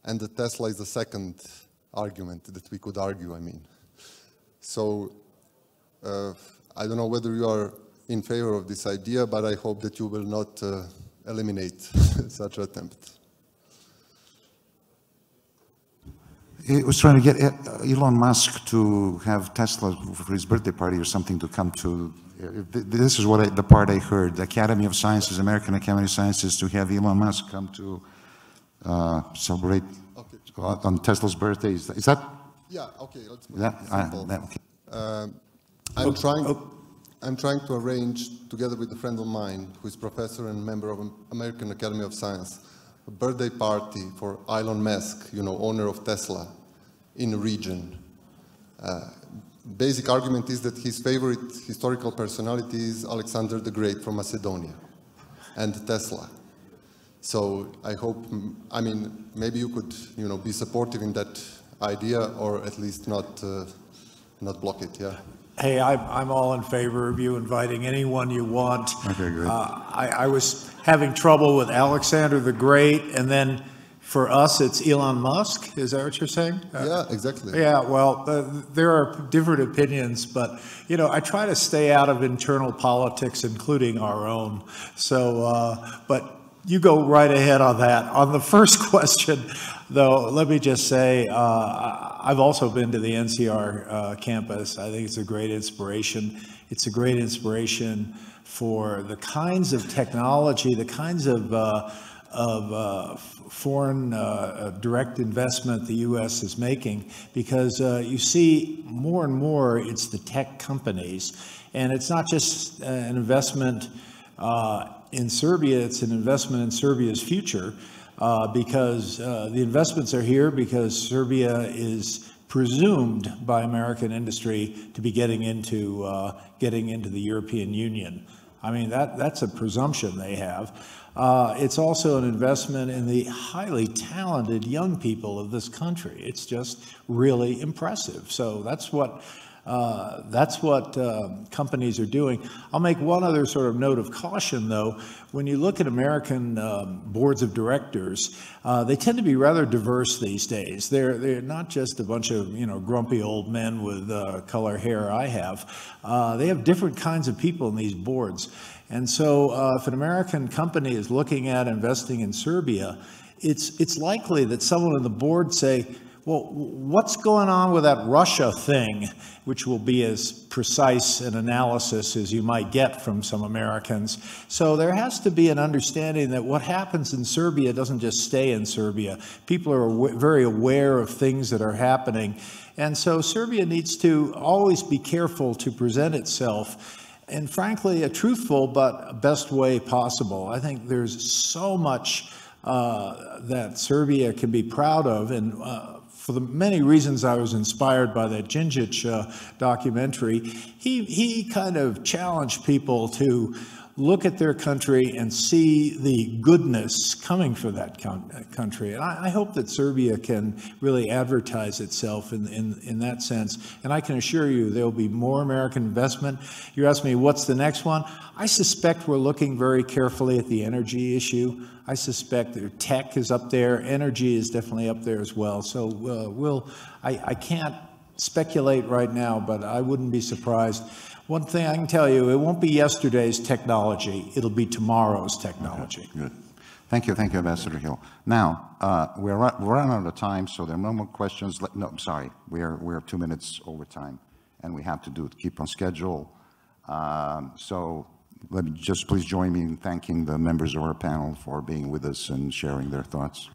and that Tesla is the second argument that we could argue, I mean. So I don't know whether you are in favor of this idea, but I hope that you will not eliminate such an attempt. He was trying to get Elon Musk to have Tesla for his birthday party or something to come to. This is what the part I heard. The Academy of Sciences, American Academy of Sciences, to have Elon Musk come to celebrate on Tesla's birthday. Is that? Yeah. Okay. Let's put it simple. I'm trying to arrange, together with a friend of mine who is professor and member of American Academy of Science, a birthday party for Elon Musk, owner of Tesla, in a region. Basic argument is that his favorite historical personality is Alexander the Great from Macedonia and Tesla. So I hope, I mean, maybe you could, you know, be supportive in that idea, or at least not block it. Yeah. Hey, I'm all in favor of you inviting anyone you want. Okay, great. I was having trouble with Alexander the Great, and then for us, it's Elon Musk. Is that what you're saying? Yeah, exactly. Yeah, well, there are different opinions, but, you know, I try to stay out of internal politics, including our own. So, but you go right ahead on that. On the first question, though, let me just say, I've also been to the NCR campus. I think it's a great inspiration. It's a great inspiration for the kinds of technology, the kinds of foreign direct investment the U.S. is making, because you see more and more it's the tech companies, and it's not just an investment in Serbia, it's an investment in Serbia's future, because the investments are here because Serbia is presumed by American industry to be getting into the European Union. I mean, that's a presumption they have. It's also an investment in the highly talented young people of this country. It's just really impressive. So that's what companies are doing. I'll make one other sort of note of caution, though. When you look at American boards of directors, they tend to be rather diverse these days. They're not just a bunch of, you know, grumpy old men with color hair I have. They have different kinds of people in these boards. And so if an American company is looking at investing in Serbia, it's likely that someone on the board say, well, what's going on with that Russia thing, which will be as precise an analysis as you might get from some Americans. So there has to be an understanding that what happens in Serbia doesn't just stay in Serbia. People are very aware of things that are happening. And so Serbia needs to always be careful to present itself in, frankly, a truthful but best way possible. I think there's so much that Serbia can be proud of, and for the many reasons I was inspired by that Djindjic documentary, he kind of challenged people to look at their country and see the goodness coming from that country. And I hope that Serbia can really advertise itself in that sense. And I can assure you there will be more American investment. You asked me, what's the next one? I suspect we're looking very carefully at the energy issue. I suspect that tech is up there. Energy is definitely up there as well. So I can't speculate right now, but I wouldn't be surprised. One thing I can tell you, it won't be yesterday's technology. It'll be tomorrow's technology. Okay, good. Thank you, Ambassador Hill. Now, we're running out of time, so there are no more questions. No, I'm sorry, we're 2 minutes over time, and we have to keep on schedule. So let me just please join me in thanking the members of our panel for being with us and sharing their thoughts.